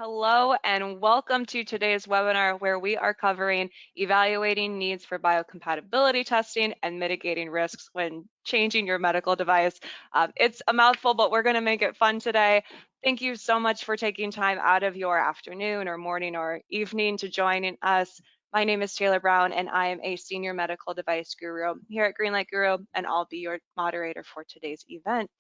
Hello and welcome to today's webinar where we are covering evaluating needs for biocompatibility testing and mitigating risks when changing your medical device. It's a mouthful, but we're going to make it fun today. Thank you so much for taking time out of your afternoon or morning or evening to join us. My name is Taylor Brown and I am a senior medical device guru here at Greenlight Guru, and I'll be your moderator for today's event.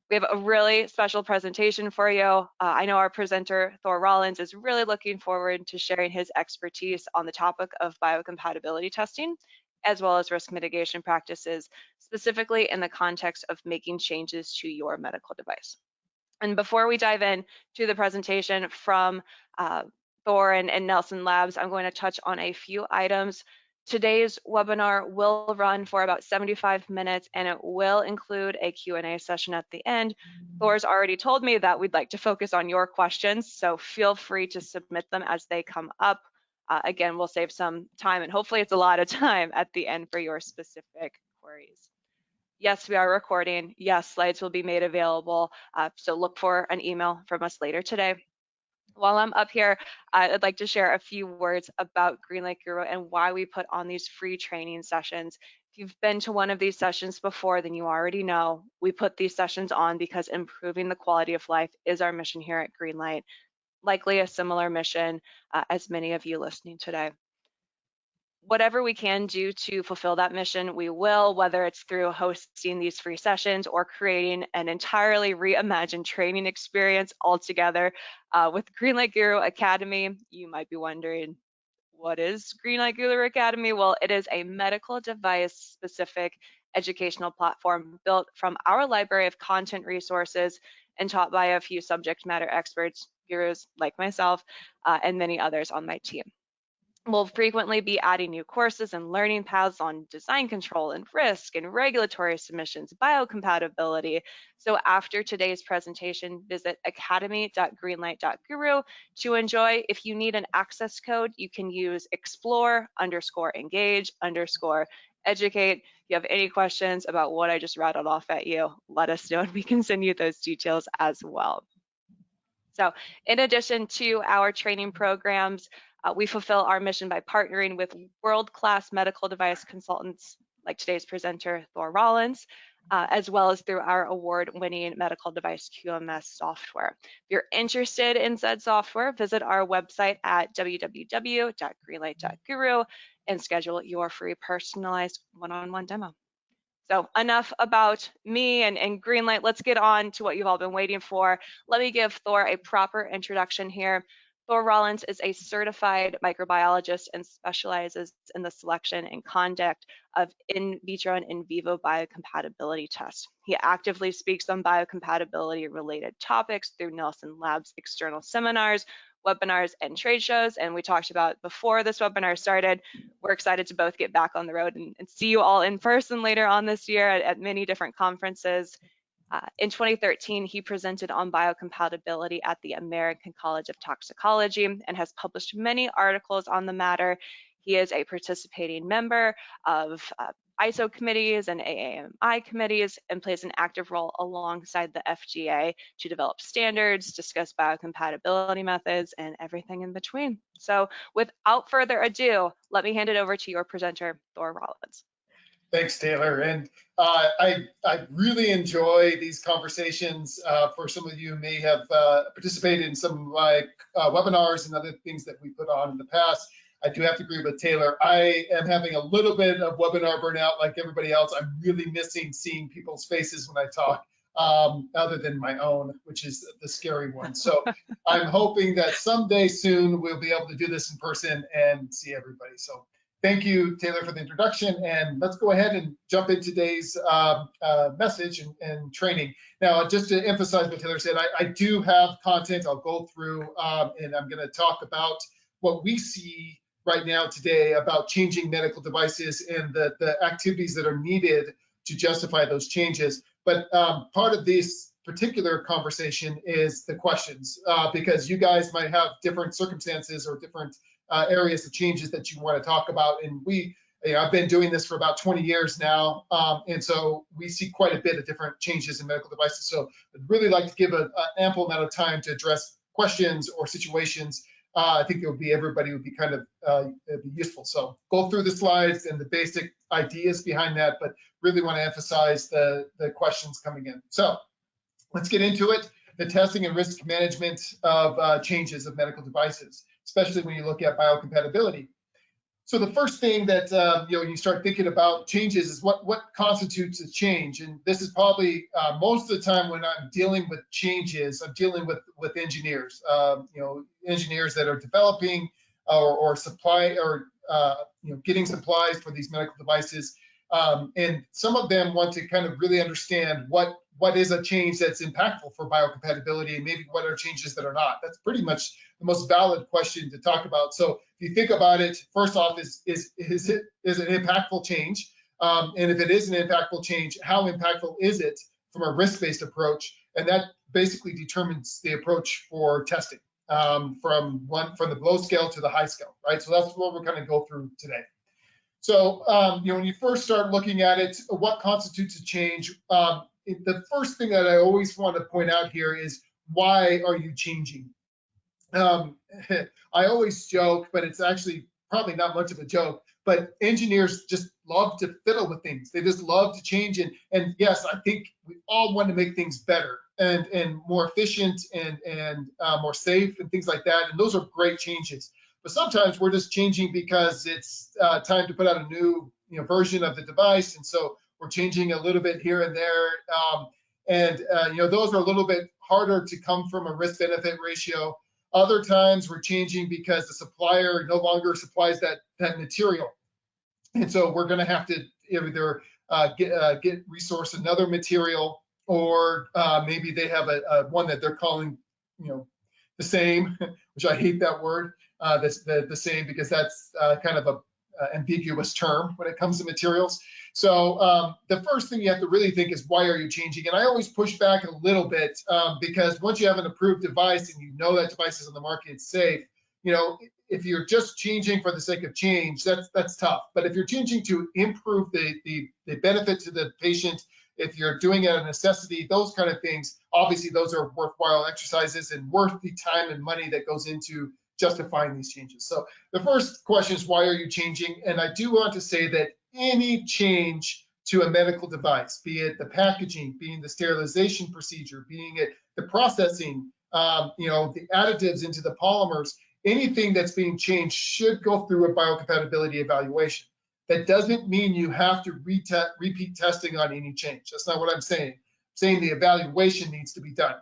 We have a really special presentation for you. I know our presenter, Thor Rollins, is really looking forward to sharing his expertise on the topic of biocompatibility testing, as well as risk mitigation practices, specifically in the context of making changes to your medical device. And before we dive in to the presentation from Thor and Nelson Labs, I'm going to touch on a few items. Today's webinar will run for about 75 minutes and it will include a Q&A session at the end. Thor's already told me that we'd like to focus on your questions, so feel free to submit them as they come up. Again, we'll save some time and hopefully it's a lot of time at the end for your specific queries. Yes, we are recording. Yes, slides will be made available. So look for an email from us later today. While I'm up here, I'd like to share a few words about Greenlight Guru and why we put on these free training sessions. If you've been to one of these sessions before, then you already know we put these sessions on because improving the quality of life is our mission here at Greenlight, likely a similar mission as many of you listening today. Whatever we can do to fulfill that mission, we will, whether it's through hosting these free sessions or creating an entirely reimagined training experience altogether. With Greenlight Guru Academy, you might be wondering, what is Greenlight Guru Academy? Well, it is a medical device specific educational platform built from our library of content resources and taught by a few subject matter experts, gurus like myself, and many others on my team. We'll frequently be adding new courses and learning paths on design control and risk and regulatory submissions, biocompatibility. So after today's presentation, visit academy.greenlight.guru to enjoy. If you need an access code, you can use explore_engage_educate. If you have any questions about what I just rattled off at you, let us know and we can send you those details as well. So in addition to our training programs, we fulfill our mission by partnering with world-class medical device consultants like today's presenter, Thor Rollins, as well as through our award-winning medical device QMS software. If you're interested in said software, visit our website at www.greenlight.guru and schedule your free personalized one-on-one demo. So enough about me and Greenlight. Let's get on to what you've all been waiting for. Let me give Thor a proper introduction here. Thor Rollins is a certified microbiologist and specializes in the selection and conduct of in vitro and in vivo biocompatibility tests. He actively speaks on biocompatibility related topics through Nelson Labs external seminars, webinars, and trade shows. And we talked about before this webinar started, we're excited to both get back on the road and see you all in person later on this year at many different conferences. In 2013, he presented on biocompatibility at the American College of Toxicology and has published many articles on the matter. He is a participating member of ISO committees and AAMI committees and plays an active role alongside the FDA to develop standards, discuss biocompatibility methods, and everything in between. So without further ado, let me hand it over to your presenter, Thor Rollins. Thanks, Taylor. And I really enjoy these conversations. For some of you who may have participated in some of my webinars and other things that we put on in the past, I do have to agree with Taylor. I am having a little bit of webinar burnout like everybody else. I'm really missing seeing people's faces when I talk, other than my own, which is the scary one. So I'm hoping that someday soon we'll be able to do this in person and see everybody. So thank you, Taylor, for the introduction, and let's go ahead and jump into today's message and training. Now, just to emphasize what Taylor said, I do have content I'll go through, and I'm going to talk about what we see right now today about changing medical devices and the activities that are needed to justify those changes. But part of this particular conversation is the questions, because you guys might have different circumstances or different areas of changes that you want to talk about. And I've been doing this for about 20 years now. And so we see quite a bit of different changes in medical devices. So I'd really like to give an ample amount of time to address questions or situations, I think everybody would be kind of it'd be useful. So go through the slides and the basic ideas behind that, but really want to emphasize the questions coming in. So let's get into it. The testing and risk management of changes of medical devices, especially when you look at biocompatibility. So the first thing that you start thinking about changes is what constitutes a change, and this is probably most of the time when I'm dealing with changes, I'm dealing with engineers, engineers that are developing or supply or getting supplies for these medical devices, and some of them want to kind of really understand what is a change that's impactful for biocompatibility, and maybe what are changes that are not. That's pretty much the most valid question to talk about. So if you think about it, first off, is it an impactful change? And if it is an impactful change, how impactful is it from a risk-based approach? And that basically determines the approach for testing from the low scale to the high scale, right? So that's what we're going to go through today. So when you first start looking at it, what constitutes a change? The first thing that I always want to point out here is, why are you changing? I always joke, but it's actually probably not much of a joke, but engineers just love to fiddle with things. They just love to change. And yes, I think we all want to make things better and more efficient and more safe and things like that. And those are great changes. But sometimes we're just changing because it's time to put out a new version of the device. And so we're changing a little bit here and there. Those are a little bit harder to come from a risk-benefit ratio. Other times we're changing because the supplier no longer supplies that material. And so we're going to have to either resource another material, or maybe they have a one that they're calling, the same, which I hate that word, that's the same, because that's kind of a ambiguous term when it comes to materials. So the first thing you have to really think is, why are you changing? And I always push back a little bit because once you have an approved device and you know that device is on the market, it's safe. If you're just changing for the sake of change, that's tough. But if you're changing to improve the benefit to the patient, if you're doing it out of necessity, those kind of things, obviously those are worthwhile exercises and worth the time and money that goes into justifying these changes. So the first question is, why are you changing? And I do want to say that any change to a medical device, be it the packaging, being the sterilization procedure, being it the processing, the additives into the polymers, anything that's being changed should go through a biocompatibility evaluation. That doesn't mean you have to repeat testing on any change. That's not what I'm saying. I'm saying the evaluation needs to be done.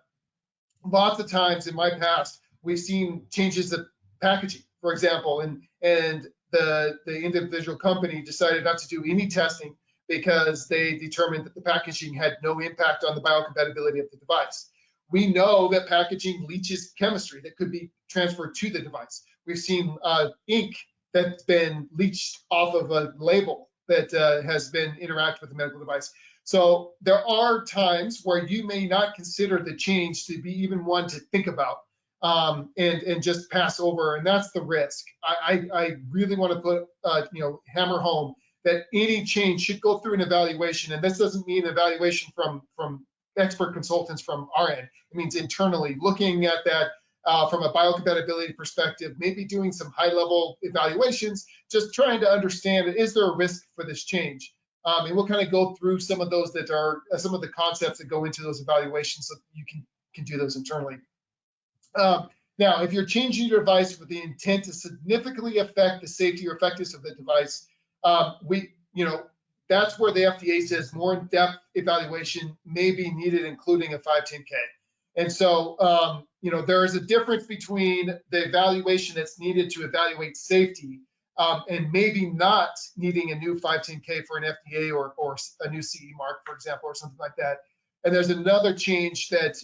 Lots of times in my past, we've seen changes of packaging, for example, and the individual company decided not to do any testing because they determined that the packaging had no impact on the biocompatibility of the device. We know that packaging leaches chemistry that could be transferred to the device. We've seen ink that's been leached off of a label that has been interacted with the medical device. So there are times where you may not consider the change to be even one to think about and just pass over, and that's the risk. I really want to put hammer home that any change should go through an evaluation, and this doesn't mean evaluation from expert consultants from our end. It means internally looking at that from a biocompatibility perspective, maybe doing some high-level evaluations, just trying to understand, is there a risk for this change? And we'll kind of go through some of those that are some of the concepts that go into those evaluations so you can do those internally. Now, if you're changing your device with the intent to significantly affect the safety or effectiveness of the device, that's where the FDA says more in-depth evaluation may be needed, including a 510K. And so, there is a difference between the evaluation that's needed to evaluate safety and maybe not needing a new 510K for an FDA or a new CE mark, for example, or something like that. And there's another change that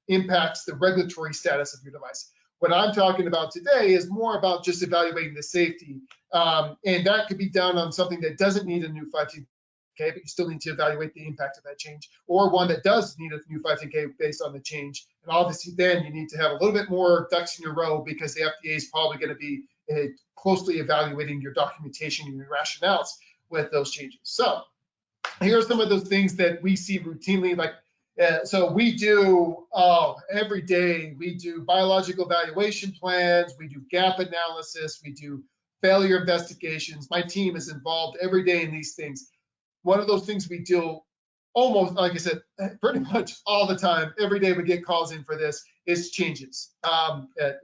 impacts the regulatory status of your device. What I'm talking about today is more about just evaluating the safety. And that could be done on something that doesn't need a new 510K, but you still need to evaluate the impact of that change, or one that does need a new 510K based on the change. And obviously then you need to have a little bit more ducks in your row, because the FDA is probably going to be closely evaluating your documentation and your rationales with those changes. So here are some of those things that we see routinely, like So we do, every day, we do biological evaluation plans, we do gap analysis, we do failure investigations. My team is involved every day in these things. One of those things we do almost, like I said, pretty much all the time, every day we get calls in for this, is changes.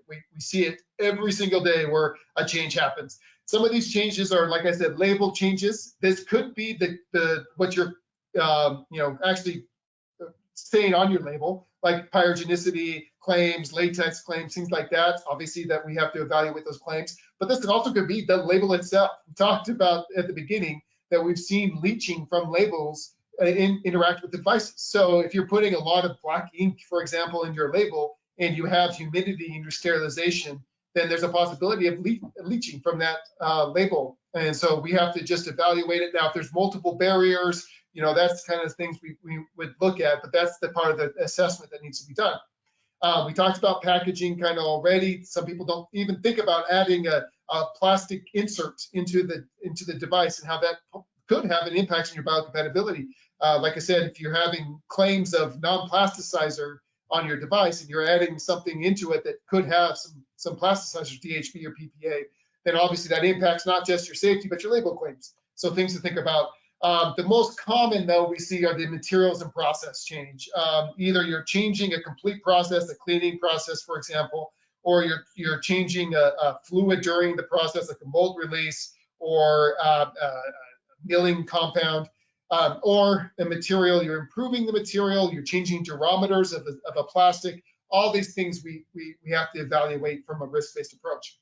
We see it every single day where a change happens. Some of these changes are, like I said, label changes. This could be what you're actually saying on your label, like pyrogenicity claims, latex claims, things like that. Obviously, that we have to evaluate those claims. But this also could be the label itself. We talked about at the beginning that we've seen leaching from labels interact with devices. So if you're putting a lot of black ink, for example, in your label, and you have humidity in your sterilization, then there's a possibility of leaching from that label. And so we have to just evaluate it. Now, if there's multiple barriers, that's kind of things we would look at, but that's the part of the assessment that needs to be done. We talked about packaging kind of already. Some people don't even think about adding a plastic insert into the device and how that could have an impact on your biocompatibility. Like I said, if you're having claims of non-plasticizer on your device and you're adding something into it that could have some plasticizers, DHP or PPA, then obviously that impacts not just your safety, but your label claims. So things to think about. The most common, though, we see are the materials and process change. Either you're changing a complete process, a cleaning process, for example, or you're changing a fluid during the process, like a mold release or a milling compound, or the material, you're improving the material, you're changing durometers of a plastic. All these things we have to evaluate from a risk-based approach.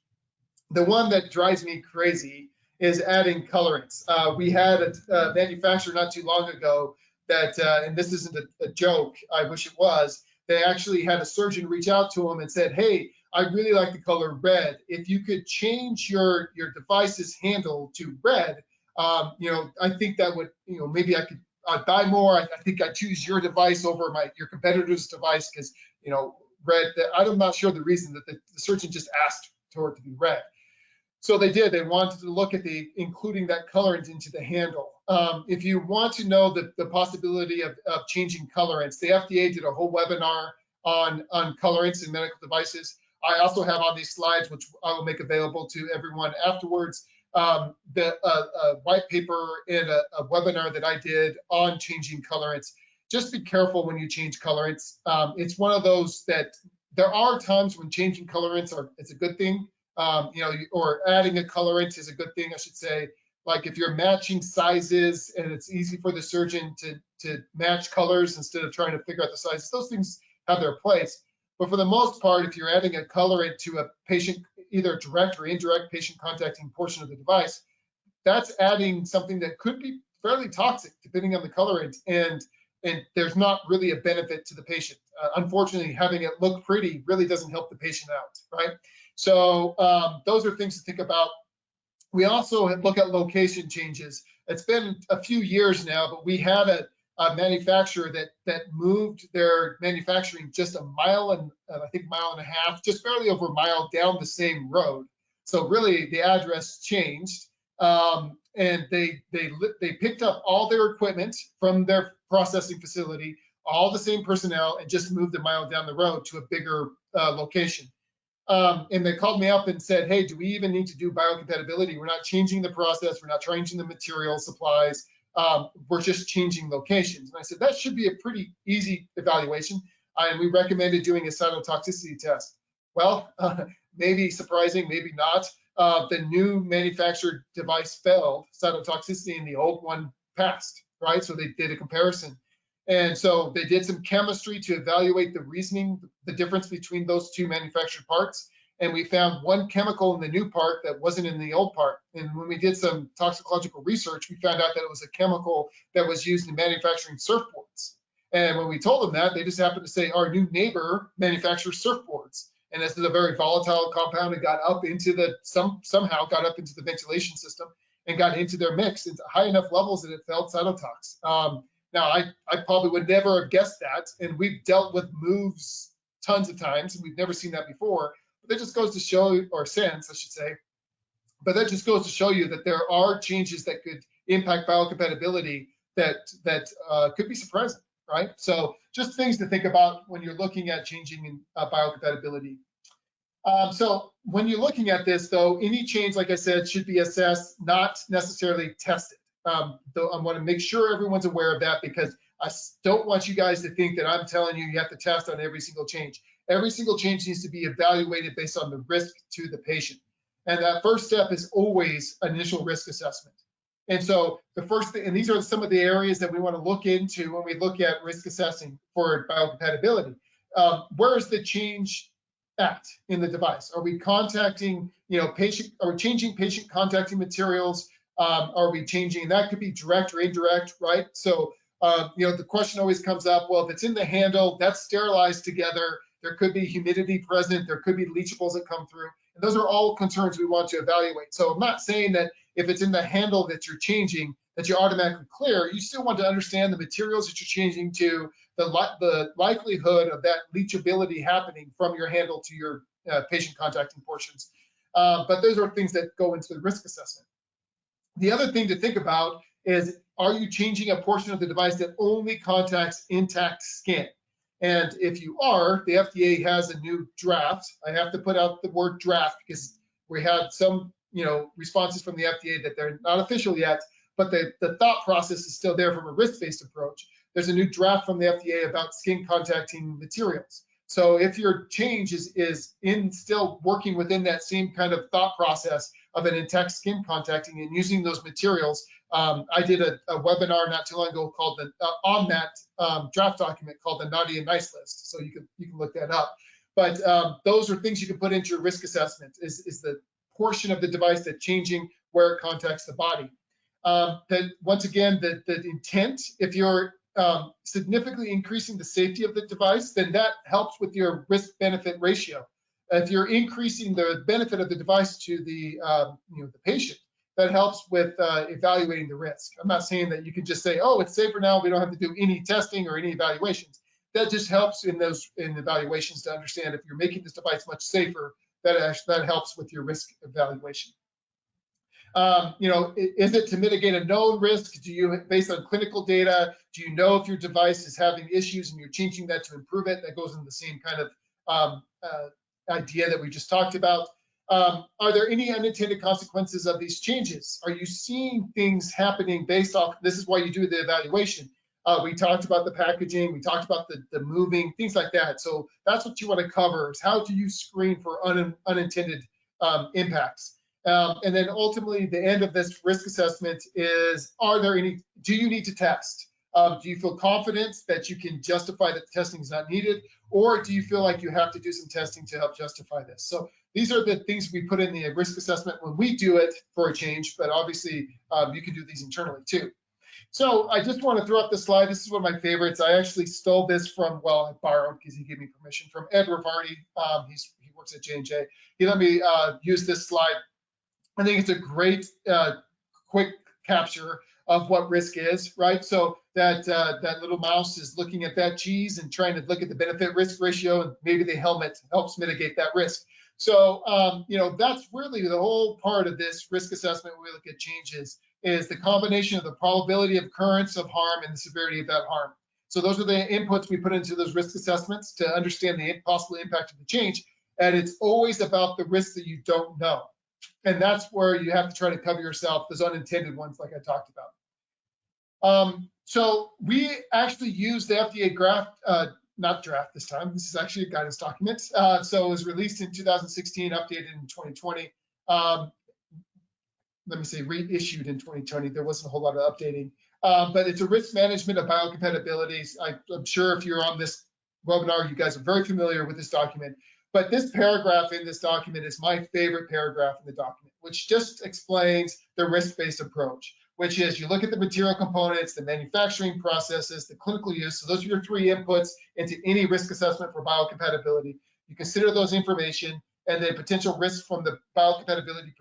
The one that drives me crazy is adding colorants. We had a manufacturer not too long ago that, and this isn't a joke, I wish it was, they actually had a surgeon reach out to him and said, hey, I really like the color red. If you could change your device's handle to red, I think that would, maybe I could buy more. I think I'd choose your device over your competitor's device because, red, I'm not sure the reason that the surgeon just asked for it to be red. So they did. They wanted to look at including that colorant into the handle. If you want to know the possibility of changing colorants, the FDA did a whole webinar on colorants in medical devices. I also have on these slides, which I will make available to everyone afterwards, the white paper and a webinar that I did on changing colorants. Just be careful when you change colorants. It's one of those that there are times when changing colorants it's a good thing. Or adding a colorant is a good thing, I should say. Like if you're matching sizes and it's easy for the surgeon to match colors instead of trying to figure out the sizes, those things have their place. But for the most part, if you're adding a colorant to a patient, either direct or indirect patient contacting portion of the device, that's adding something that could be fairly toxic depending on the colorant, and there's not really a benefit to the patient. Unfortunately, having it look pretty really doesn't help the patient out, right? So those are things to think about. We also look at location changes. It's been a few years now, but we had a manufacturer that moved their manufacturing just a mile and I think mile and a half, just barely over a mile down the same road. So really the address changed, and they picked up all their equipment from their processing facility, all the same personnel, and just moved a mile down the road to a bigger location. And they called me up and said, hey, do we even need to do biocompatibility? We're not changing the process. We're not changing the material supplies. We're just changing locations. And I said, that should be a pretty easy evaluation. And we recommended doing a cytotoxicity test. Well, maybe surprising, maybe not. The new manufactured device failed cytotoxicity and the old one passed, right? So they did a comparison. And so they did some chemistry to evaluate the reasoning, the difference between those two manufactured parts. And we found one chemical in the new part that wasn't in the old part. And when we did some toxicological research, we found out that it was a chemical that was used in manufacturing surfboards. And when we told them that, they just happened to say, our new neighbor manufactures surfboards. And this is a very volatile compound. It got up into somehow got up into the ventilation system and got into their mix into high enough levels that it felt cytotox. Now, I probably would never have guessed that, and we've dealt with moves tons of times, and we've never seen that before. But that just goes to show, or sense, I should say, but that just goes to show you that there are changes that could impact biocompatibility that could be surprising. right? So just things to think about when you're looking at changing in biocompatibility. So when you're looking at this, though, any change, like I said, should be assessed, not necessarily tested. Though I want to make sure everyone's aware of that, because I don't want you guys to think that I'm telling you you have to test on every single change. Every single change needs to be evaluated based on the risk to the patient. And that first step is always initial risk assessment. And so the first thing, and these are some of the areas that we want to look into when we look at risk assessing for biocompatibility. Where is the change at in the device? Are we contacting, patient? Are we changing patient contacting materials? Are we changing? That could be direct or indirect, right? So, the question always comes up. Well, if it's in the handle, that's sterilized together. There could be humidity present. There could be leachables that come through. And those are all concerns we want to evaluate. So I'm not saying that if it's in the handle that you're changing, that you're automatically clear. You still want to understand the materials that you're changing to, the likelihood of that leachability happening from your handle to your patient contacting portions. But those are things that go into the risk assessment. The other thing to think about is, are you changing a portion of the device that only contacts intact skin? And if you are, the FDA has a new draft. I have to put out the word draft because we had some, responses from the FDA that they're not official yet, but the thought process is still there from a risk-based approach. There's a new draft from the FDA about skin contacting materials. So if your change is still working within that same kind of thought process of an intact skin contacting and using those materials, I did a webinar not too long ago called on that draft document called the naughty and nice list. So you can look that up. But those are things you can put into your risk assessment. Is the portion of the device that's changing where it contacts the body. That once again, the intent, if you're significantly increasing the safety of the device, then that helps with your risk-benefit ratio. If you're increasing the benefit of the device to the patient, that helps with evaluating the risk. I'm not saying that you can just say, oh, it's safer now, we don't have to do any testing or any evaluations. That just helps in evaluations to understand if you're making this device much safer, that helps with your risk evaluation. Is it to mitigate a known risk? Based on clinical data, do you know if your device is having issues and you're changing that to improve it? That goes in the same kind of idea that we just talked about. Are there any unintended consequences of these changes? Are you seeing things happening based off, this is why you do the evaluation. We talked about the packaging, we talked about the moving, things like that. So that's what you want to cover, is how do you screen for unintended impacts? And then ultimately, the end of this risk assessment is, do you need to test? Do you feel confident that you can justify that the testing is not needed? Or do you feel like you have to do some testing to help justify this? So these are the things we put in the risk assessment when we do it for a change, but obviously you can do these internally too. So I just want to throw up this slide. This is one of my favorites. I actually stole this from, I borrowed because he gave me permission, from Ed Rivardi. He works at J&J. He let me use this slide. I think it's a great, quick capture of what risk is, right? So that little mouse is looking at that cheese and trying to look at the benefit risk ratio, and maybe the helmet helps mitigate that risk. So, that's really the whole part of this risk assessment when we look at changes, is the combination of the probability of occurrence of harm and the severity of that harm. So those are the inputs we put into those risk assessments to understand the possible impact of the change. And it's always about the risks that you don't know. And that's where you have to try to cover yourself, those unintended ones like I talked about. So we actually use the FDA not draft this time. This is actually a guidance document. So it was released in 2016, updated in 2020. Let me say reissued in 2020. There wasn't a whole lot of updating. But it's a risk management of biocompatibility. I'm sure if you're on this webinar, you guys are very familiar with this document. But this paragraph in this document is my favorite paragraph in the document, which just explains the risk-based approach, which is you look at the material components, the manufacturing processes, the clinical use. So those are your three inputs into any risk assessment for biocompatibility. You consider those information, and then potential risks from the biocompatibility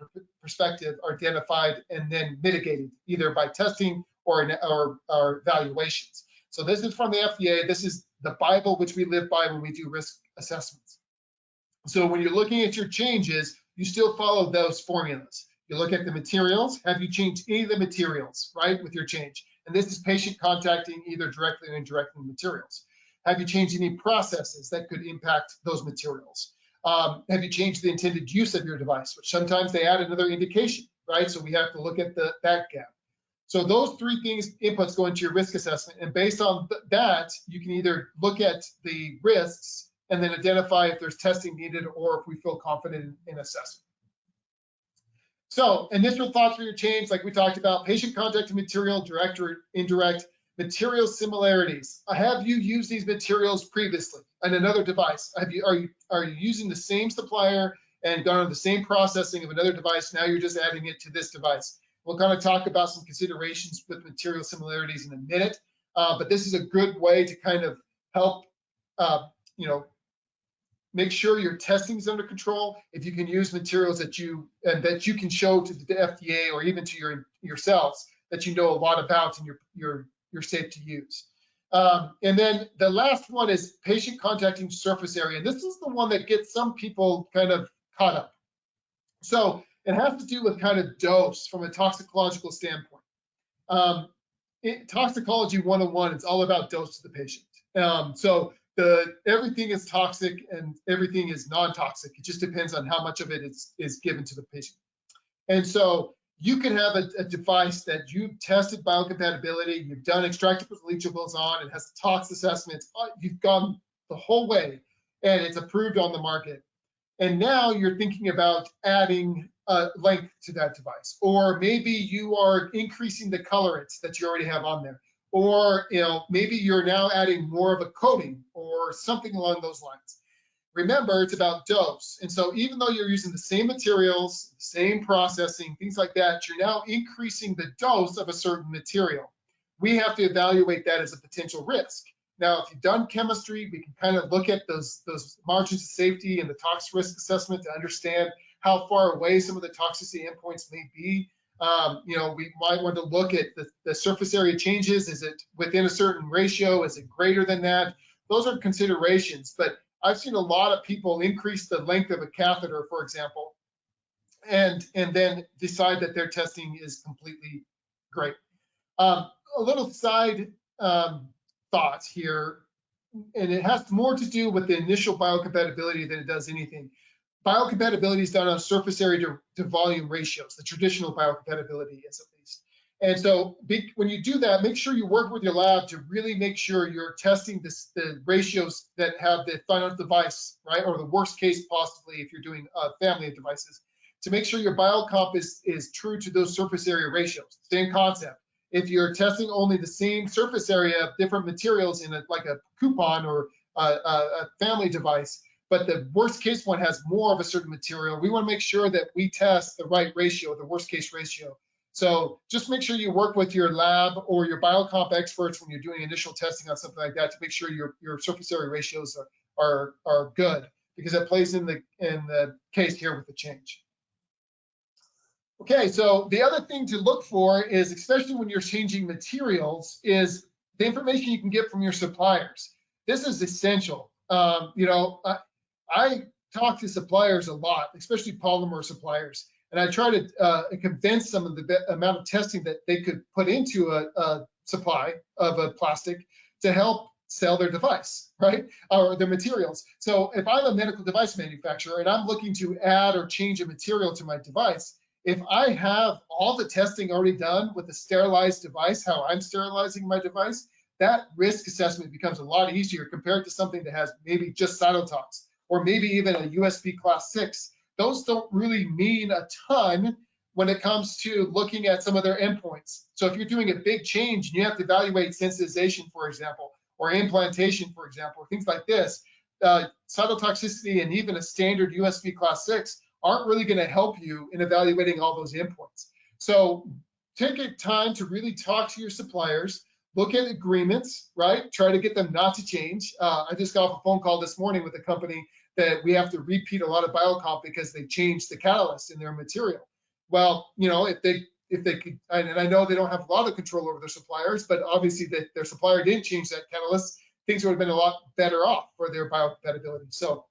perspective are identified and then mitigated, either by testing or evaluations. So this is from the FDA. This is the Bible which we live by when we do risk assessments. So when you're looking at your changes, you still follow those formulas. You look at the materials. Have you changed any of the materials, right, with your change? And this is patient contacting either directly or indirectly the materials. Have you changed any processes that could impact those materials? Have you changed the intended use of your device, which sometimes they add another indication, right? So we have to look at that gap. So those three things, inputs, go into your risk assessment. And based on that, you can either look at the risks and then identify if there's testing needed or if we feel confident in assessment. So initial thoughts for your change, like we talked about, patient contact material, direct or indirect, material similarities. Have you used these materials previously on another device? Are you using the same supplier and gone on the same processing of another device? Now you're just adding it to this device. We'll kind of talk about some considerations with material similarities in a minute, but this is a good way to kind of help, make sure your testing is under control. If you can use materials that you can show to the FDA or even to yourselves that you know a lot about and you're safe to use. And then the last one is patient contacting surface area. And this is the one that gets some people kind of caught up. So it has to do with kind of dose from a toxicological standpoint. Toxicology 101, it's all about dose to the patient. So everything is toxic and everything is non-toxic. It just depends on how much of it is given to the patient. And so you can have a device that you've tested biocompatibility, you've done extractables, leachables on, it has tox assessments, you've gone the whole way, and it's approved on the market. And now you're thinking about adding length to that device, or maybe you are increasing the colorants that you already have on there, or maybe you're now adding more of a coating or something along those lines. Remember, it's about dose. And so even though you're using the same materials, same processing, things like that, you're now increasing the dose of a certain material. We have to evaluate that as a potential risk. Now, if you've done chemistry, we can kind of look at those margins of safety and the tox risk assessment to understand how far away some of the toxicity endpoints may be. We might want to look at the surface area changes. Is it within a certain ratio? Is it greater than that? Those are considerations, but I've seen a lot of people increase the length of a catheter, for example, and then decide that their testing is completely great. A little side thoughts here, and it has more to do with the initial biocompatibility than it does anything. Biocompatibility is done on surface area to volume ratios, the traditional biocompatibility is at least. And so when you do that, make sure you work with your lab to really make sure you're testing the ratios that have the final device, right? Or the worst case possibly if you're doing a family of devices, to make sure your biocomp is true to those surface area ratios. Same concept. If you're testing only the same surface area of different materials in like a coupon or a family device, but the worst case one has more of a certain material, we want to make sure that we test the right ratio, the worst case ratio. So just make sure you work with your lab or your biocomp experts when you're doing initial testing on something like that to make sure your surface area ratios are good, because it plays in the case here with the change. Okay, so the other thing to look for is, especially when you're changing materials, is the information you can get from your suppliers. This is essential. I talk to suppliers a lot, especially polymer suppliers, and I try to convince some of the amount of testing that they could put into a supply of a plastic to help sell their device, right, or their materials. So if I'm a medical device manufacturer and I'm looking to add or change a material to my device, if I have all the testing already done with a sterilized device, how I'm sterilizing my device, that risk assessment becomes a lot easier compared to something that has maybe just cytotox or maybe even a USB class 6. Those don't really mean a ton when it comes to looking at some of their endpoints. So if you're doing a big change and you have to evaluate sensitization, for example, or implantation, for example, or things like this, cytotoxicity and even a standard USB class 6 aren't really going to help you in evaluating all those endpoints. So take time to really talk to your suppliers, look at agreements, right? Try to get them not to change. I just got off a phone call this morning with a company that we have to repeat a lot of biocomp because they changed the catalyst in their material. Well, if they could, and I know they don't have a lot of control over their suppliers, but obviously their supplier didn't change that catalyst, things would have been a lot better off for their biocompatibility. So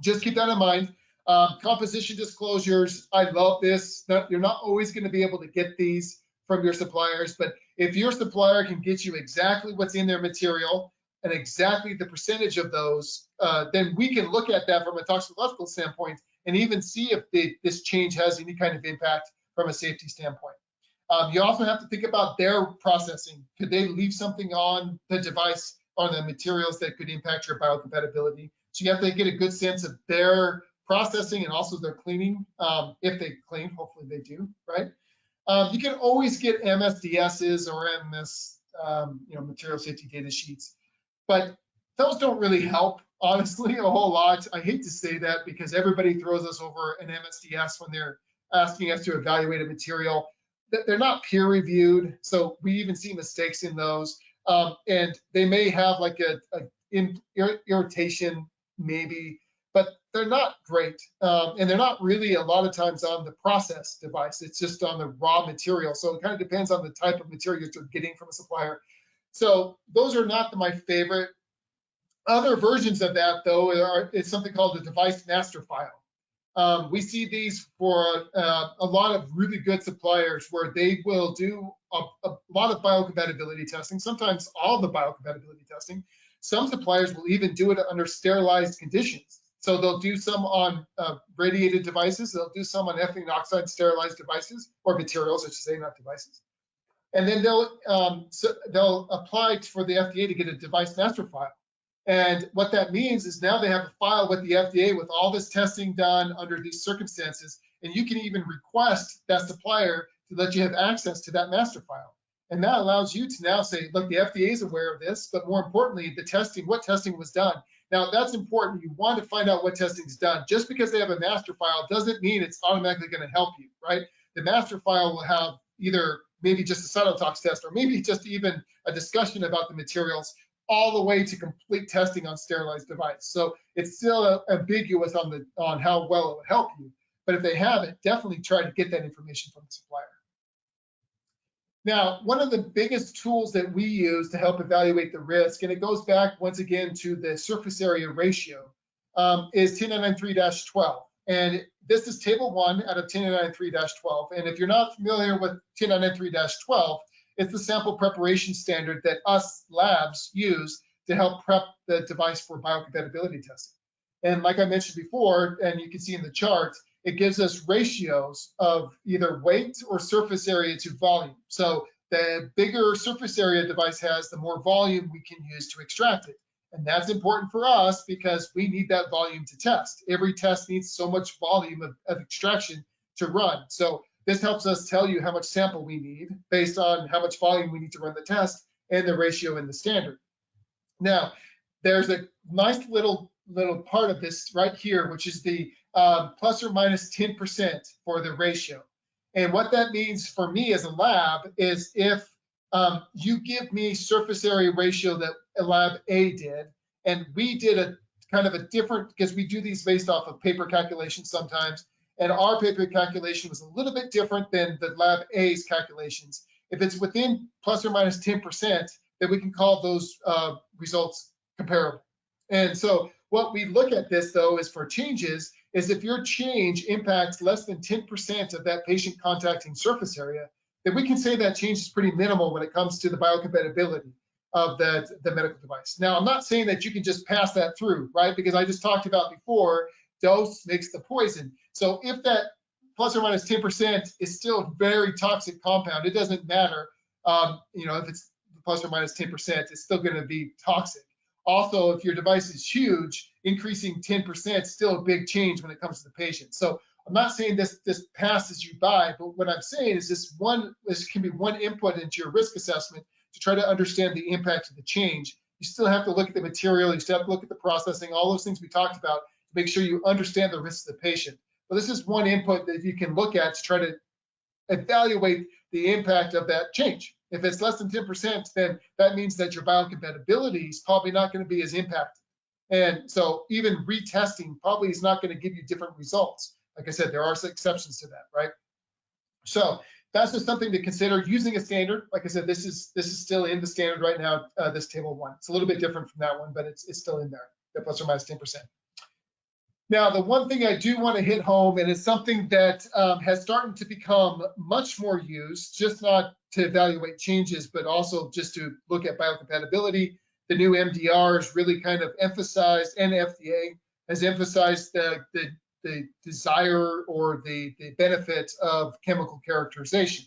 just keep that in mind. Composition disclosures, I love this. You're not always going to be able to get these from your suppliers, but if your supplier can get you exactly what's in their material and exactly the percentage of those, then we can look at that from a toxicological standpoint and even see if this change has any kind of impact from a safety standpoint. You also have to think about their processing. Could they leave something on the device, on the materials that could impact your biocompatibility? So you have to get a good sense of their processing and also their cleaning, if they clean, hopefully they do, right? You can always get MSDSs or MS, material safety data sheets, but those don't really help, honestly, a whole lot. I hate to say that because everybody throws us over an MSDS when they're asking us to evaluate a material. They're not peer reviewed, so we even see mistakes in those. And they may have like irritation, maybe, but they're not great. And they're not really a lot of times on the process device. It's just on the raw material. So it kind of depends on the type of material you're getting from a supplier. So those are not my favorite. Other versions of that, though, it's something called the device master file. We see these for a lot of really good suppliers where they will do a lot of biocompatibility testing, sometimes all the biocompatibility testing. Some suppliers will even do it under sterilized conditions. So they'll do some on radiated devices, they'll do some on ethylene oxide sterilized devices, or materials, I should say, not devices. And then they'll apply for the FDA to get a device master file. And what that means is now they have a file with the FDA with all this testing done under these circumstances, and you can even request that supplier to let you have access to that master file. And that allows you to now say, look, the FDA is aware of this, but more importantly, the testing, what testing was done. Now, that's important. You want to find out what testing is done. Just because they have a master file doesn't mean it's automatically going to help you, right? The master file will have either maybe just a cytotox test or maybe just even a discussion about the materials, all the way to complete testing on sterilized device. So it's still ambiguous on how well it would help you. But if they haven't, definitely try to get that information from the supplier. Now, one of the biggest tools that we use to help evaluate the risk, and it goes back once again to the surface area ratio, is 10993-12. And this is table 1 out of 10993-12. And if you're not familiar with 10993-12, it's the sample preparation standard that us labs use to help prep the device for biocompatibility testing. And like I mentioned before, and you can see in the chart, it gives us ratios of either weight or surface area to volume. So the bigger surface area a device has, the more volume we can use to extract it. And that's important for us because we need that volume to test. Every test needs so much volume of extraction to run. So this helps us tell you how much sample we need based on how much volume we need to run the test and the ratio in the standard. Now, there's a nice little part of this right here, which is the plus or minus 10% for the ratio. And what that means for me as a lab is if you give me surface area ratio that lab A did, and we did a kind of a different, because we do these based off of paper calculations sometimes, and our paper calculation was a little bit different than the lab A's calculations. If it's within plus or minus 10%, then we can call those results comparable. And so what we look at this, though, is for changes, is if your change impacts less than 10% of that patient contacting surface area, then we can say that change is pretty minimal when it comes to the biocompatibility of the medical device. Now, I'm not saying that you can just pass that through, right? Because I just talked about before, dose makes the poison. So if that plus or minus 10% is still a very toxic compound, it doesn't matter, if it's plus or minus 10%, it's still going to be toxic. Also, if your device is huge, increasing 10% is still a big change when it comes to the patient. So I'm not saying this passes you by, but what I'm saying is this can be one input into your risk assessment to try to understand the impact of the change. You still have to look at the material, you still have to look at the processing, all those things we talked about to make sure you understand the risks of the patient. But this is one input that you can look at to try to evaluate the impact of that change. If it's less than 10%, then that means that your biocompatibility is probably not going to be as impacted. And so even retesting probably is not going to give you different results. Like I said, there are exceptions to that, right? So that's just something to consider using a standard. Like I said, this is still in the standard right now, this table 1. It's a little bit different from that one, but it's still in there, the plus or minus 10%. Now, the one thing I do want to hit home, and it's something that has started to become much more used, just not to evaluate changes, but also just to look at biocompatibility. The new MDRs really kind of emphasized, and FDA has emphasized the desire or the benefit of chemical characterization.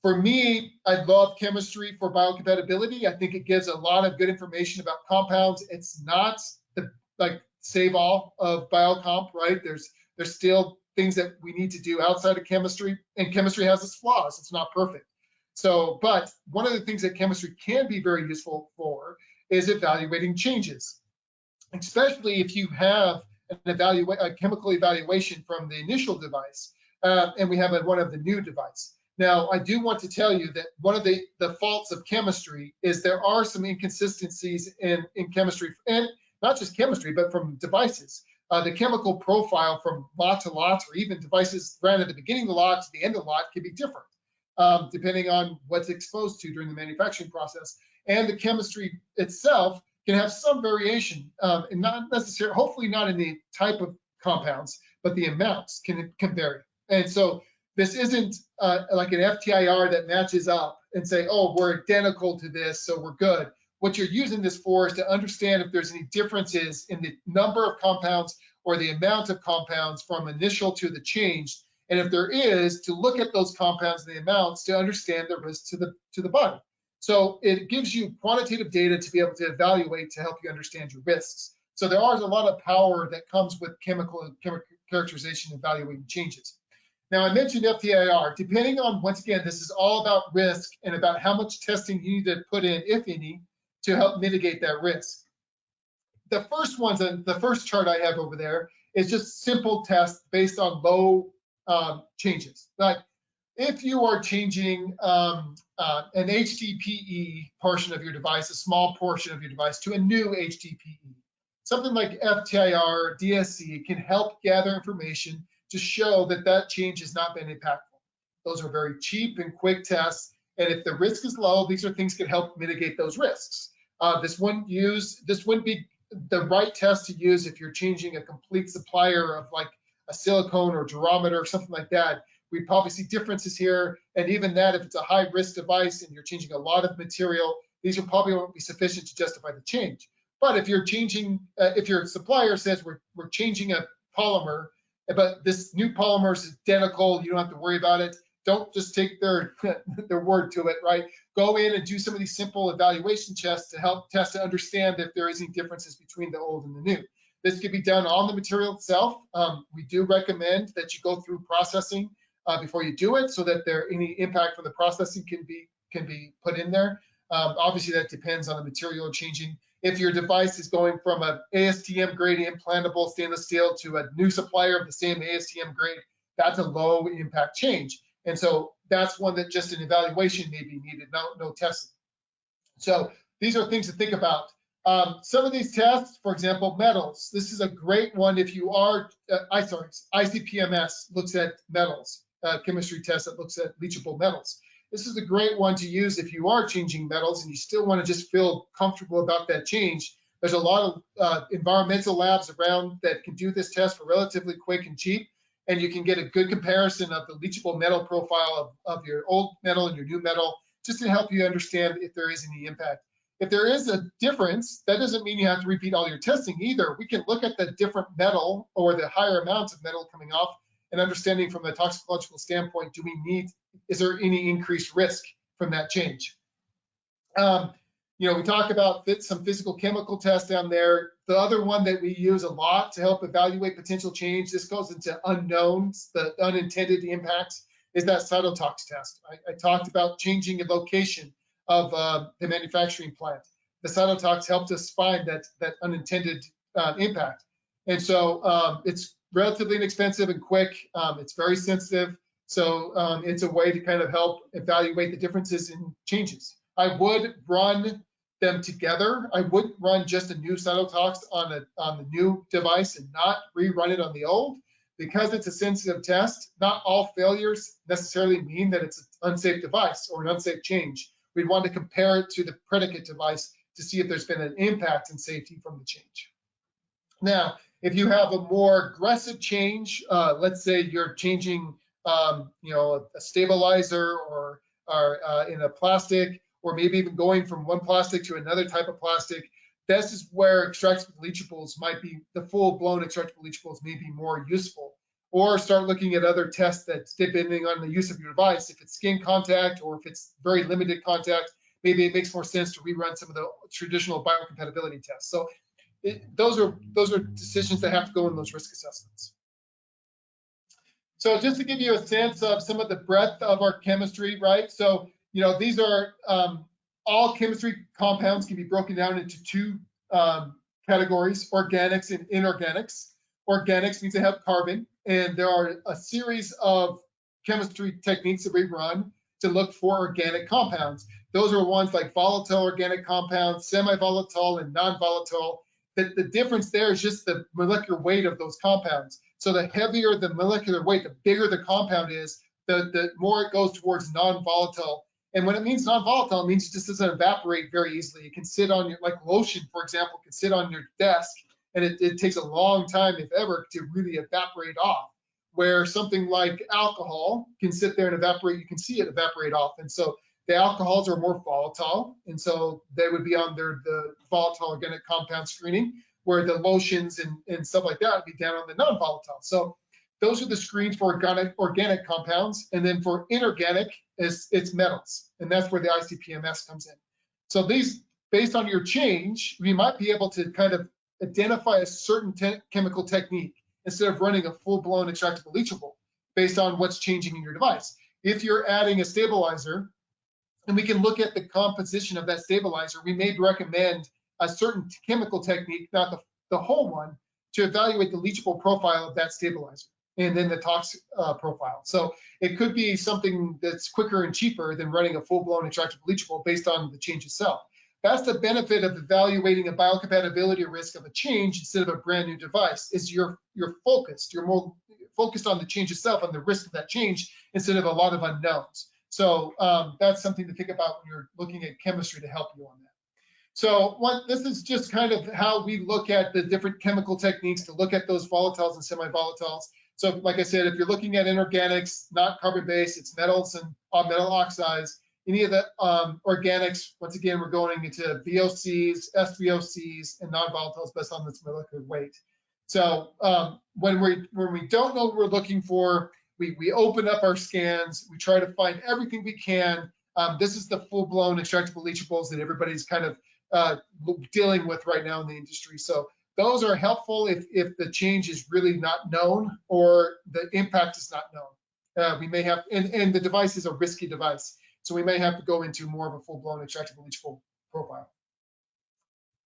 For me, I love chemistry for biocompatibility. I think it gives a lot of good information about compounds. It's not the like save all of biocomp, right? There's still things that we need to do outside of chemistry, and chemistry has its flaws. It's not perfect. So, but one of the things that chemistry can be very useful for is evaluating changes, especially if you have a chemical evaluation from the initial device, and we have one of the new device. Now, I do want to tell you that one of the faults of chemistry is there are some inconsistencies in chemistry, and not just chemistry, but from devices. The chemical profile from lot to lot, or even devices ran at the beginning of the lot to the end of the lot, can be different, depending on what's exposed to during the manufacturing process. And the chemistry itself can have some variation, and not necessarily, hopefully not in the type of compounds, but the amounts can vary. And so this isn't like an FTIR that matches up and say, oh, we're identical to this, so we're good. What you're using this for is to understand if there's any differences in the number of compounds or the amount of compounds from initial to the change. And if there is, to look at those compounds and the amounts to understand the risk to the body. So it gives you quantitative data to be able to evaluate to help you understand your risks. So there is a lot of power that comes with chemical characterization evaluating changes. Now, I mentioned FTIR. Depending on, once again, this is all about risk and about how much testing you need to put in, if any, to help mitigate that risk. The first ones, the first chart I have over there is just simple tests based on low changes. Like if you are changing an HDPE portion of your device, a small portion of your device, to a new HDPE, something like FTIR, DSC can help gather information to show that that change has not been impactful. Those are very cheap and quick tests, and if the risk is low, these are things that can help mitigate those risks. This wouldn't be the right test to use if you're changing a complete supplier of like a silicone or durometer or something like that. We probably see differences here, and even that, if it's a high risk device and you're changing a lot of material, these probably won't be sufficient to justify the change. But if you're changing, if your supplier says we're changing a polymer, but this new polymer is identical, you don't have to worry about it, don't just take their word to it, right? Go in and do some of these simple evaluation tests to help test to understand if there is any differences between the old and the new. This can be done on the material itself. We do recommend that you go through processing before you do it, so that any impact from the processing can be put in there. Obviously, that depends on the material changing. If your device is going from an ASTM grade implantable stainless steel to a new supplier of the same ASTM grade, that's a low impact change. And so that's one that just an evaluation may be needed, no testing. So these are things to think about. Some of these tests, for example, metals. This is a great one if you are, ICP-MS looks at metals, chemistry test that looks at leachable metals. This is a great one to use if you are changing metals and you still want to just feel comfortable about that change. There's a lot of environmental labs around that can do this test for relatively quick and cheap, and you can get a good comparison of the leachable metal profile of your old metal and your new metal, just to help you understand if there is any impact. If there is a difference, that doesn't mean you have to repeat all your testing either. We can look at the different metal or the higher amounts of metal coming off and understanding from a toxicological standpoint, is there any increased risk from that change? We talk about some physical chemical tests down there. The other one that we use a lot to help evaluate potential change, this goes into unknowns, the unintended impacts, is that cytotox test. I talked about changing a location of the manufacturing plant. The cytotox helped us find that unintended impact. And so it's relatively inexpensive and quick. It's very sensitive. So it's a way to kind of help evaluate the differences in changes. I would run them together. I wouldn't run just a new cytotox on the new device and not rerun it on the old, because it's a sensitive test. Not all failures necessarily mean that it's an unsafe device or an unsafe change. We'd want to compare it to the predicate device to see if there's been an impact in safety from the change. Now, If you have a more aggressive change, let's say you're changing, a stabilizer or in a plastic, or maybe even going from one plastic to another type of plastic, this is where extractable leachables might be, the full-blown extractable leachables may be more useful. Or start looking at other tests that, depending on the use of your device, if it's skin contact or if it's very limited contact, maybe it makes more sense to rerun some of the traditional biocompatibility tests. So those are decisions that have to go in those risk assessments. So just to give you a sense of some of the breadth of our chemistry, right? So, these are all chemistry compounds can be broken down into two categories, organics and inorganics. Organics means they have carbon, and there are a series of chemistry techniques that we run to look for organic compounds. Those are ones like volatile organic compounds, semi-volatile, and non-volatile. The difference there is just the molecular weight of those compounds. So the heavier the molecular weight, the bigger the compound is, the more it goes towards non-volatile. And when it means non-volatile, it means it just doesn't evaporate very easily. It can sit on your, like lotion, for example, can sit on your desk, and it takes a long time, if ever, to really evaporate off. Where something like alcohol can sit there and evaporate, you can see it evaporate off. And so the alcohols are more volatile, and so they would be on the volatile organic compound screening, where the lotions and stuff like that would be down on the non-volatile. So those are the screens for organic compounds. And then for inorganic, it's metals, and that's where the ICP-MS comes in. So these, based on your change, we might be able to kind of identify a certain chemical technique instead of running a full-blown extractable leachable based on what's changing in your device. If you're adding a stabilizer, and we can look at the composition of that stabilizer, we may recommend a certain chemical technique, not the whole one, to evaluate the leachable profile of that stabilizer and then the tox profile. So it could be something that's quicker and cheaper than running a full-blown extractable leachable based on the change itself. That's the benefit of evaluating a biocompatibility risk of a change instead of a brand new device, is you're focused. You're more focused on the change itself, on the risk of that change, instead of a lot of unknowns. So that's something to think about when you're looking at chemistry to help you on that. So this is just kind of how we look at the different chemical techniques to look at those volatiles and semi-volatiles. So like I said, if you're looking at inorganics, not carbon-based, it's metals and metal oxides. Any of the organics, once again, we're going into VOCs, SVOCs, and non-volatiles based on this molecular weight. So when we don't know what we're looking for, we open up our scans, we try to find everything we can. This is the full-blown extractable leachables that everybody's kind of dealing with right now in the industry. So those are helpful if the change is really not known or the impact is not known. We may have, and the device is a risky device, so we may have to go into more of a full-blown extractable leachable profile.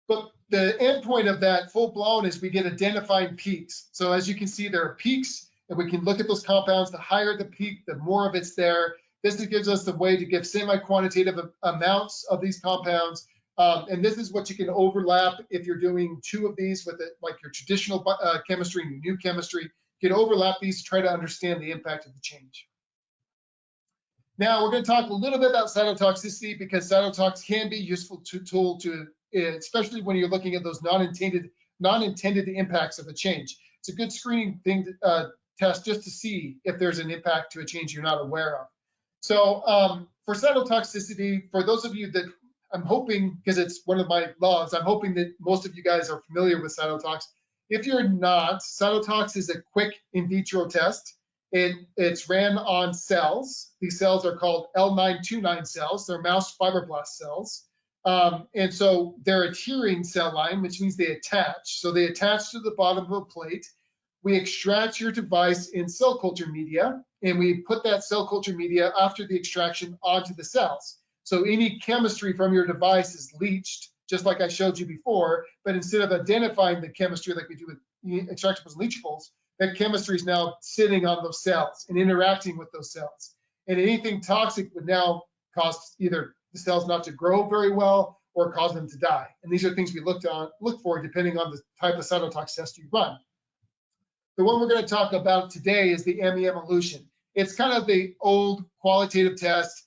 But the endpoint of that full-blown is we get identifying peaks. So as you can see, there are peaks, and we can look at those compounds. The higher the peak, the more of it's there. This gives us the way to give semi-quantitative amounts of these compounds. And this is what you can overlap if you're doing two of these with it, like your traditional chemistry and your new chemistry. You can overlap these to try to understand the impact of the change. Now we're going to talk a little bit about cytotoxicity, because cytotox can be a useful tool to, especially when you're looking at those non-intended impacts of a change. It's a good screening thing to test just to see if there's an impact to a change you're not aware of. So for cytotoxicity, for those of you that, I'm hoping, because it's one of my laws, I'm hoping that most of you guys are familiar with cytotox. If you're not, cytotox is a quick in vitro test. It's ran on cells. These cells are called L929 cells. They're mouse fibroblast cells. And so they're adhering cell line, which means they attach. So they attach to the bottom of a plate. We extract your device in cell culture media, and we put that cell culture media after the extraction onto the cells. So any chemistry from your device is leached, just like I showed you before, but instead of identifying the chemistry like we do with extractables and leachables, that chemistry is now sitting on those cells and interacting with those cells. And anything toxic would now cause either the cells not to grow very well or cause them to die. And these are things we look for depending on the type of cytotox test you run. The one we're going to talk about today is the MEM elution. It's kind of the old qualitative test,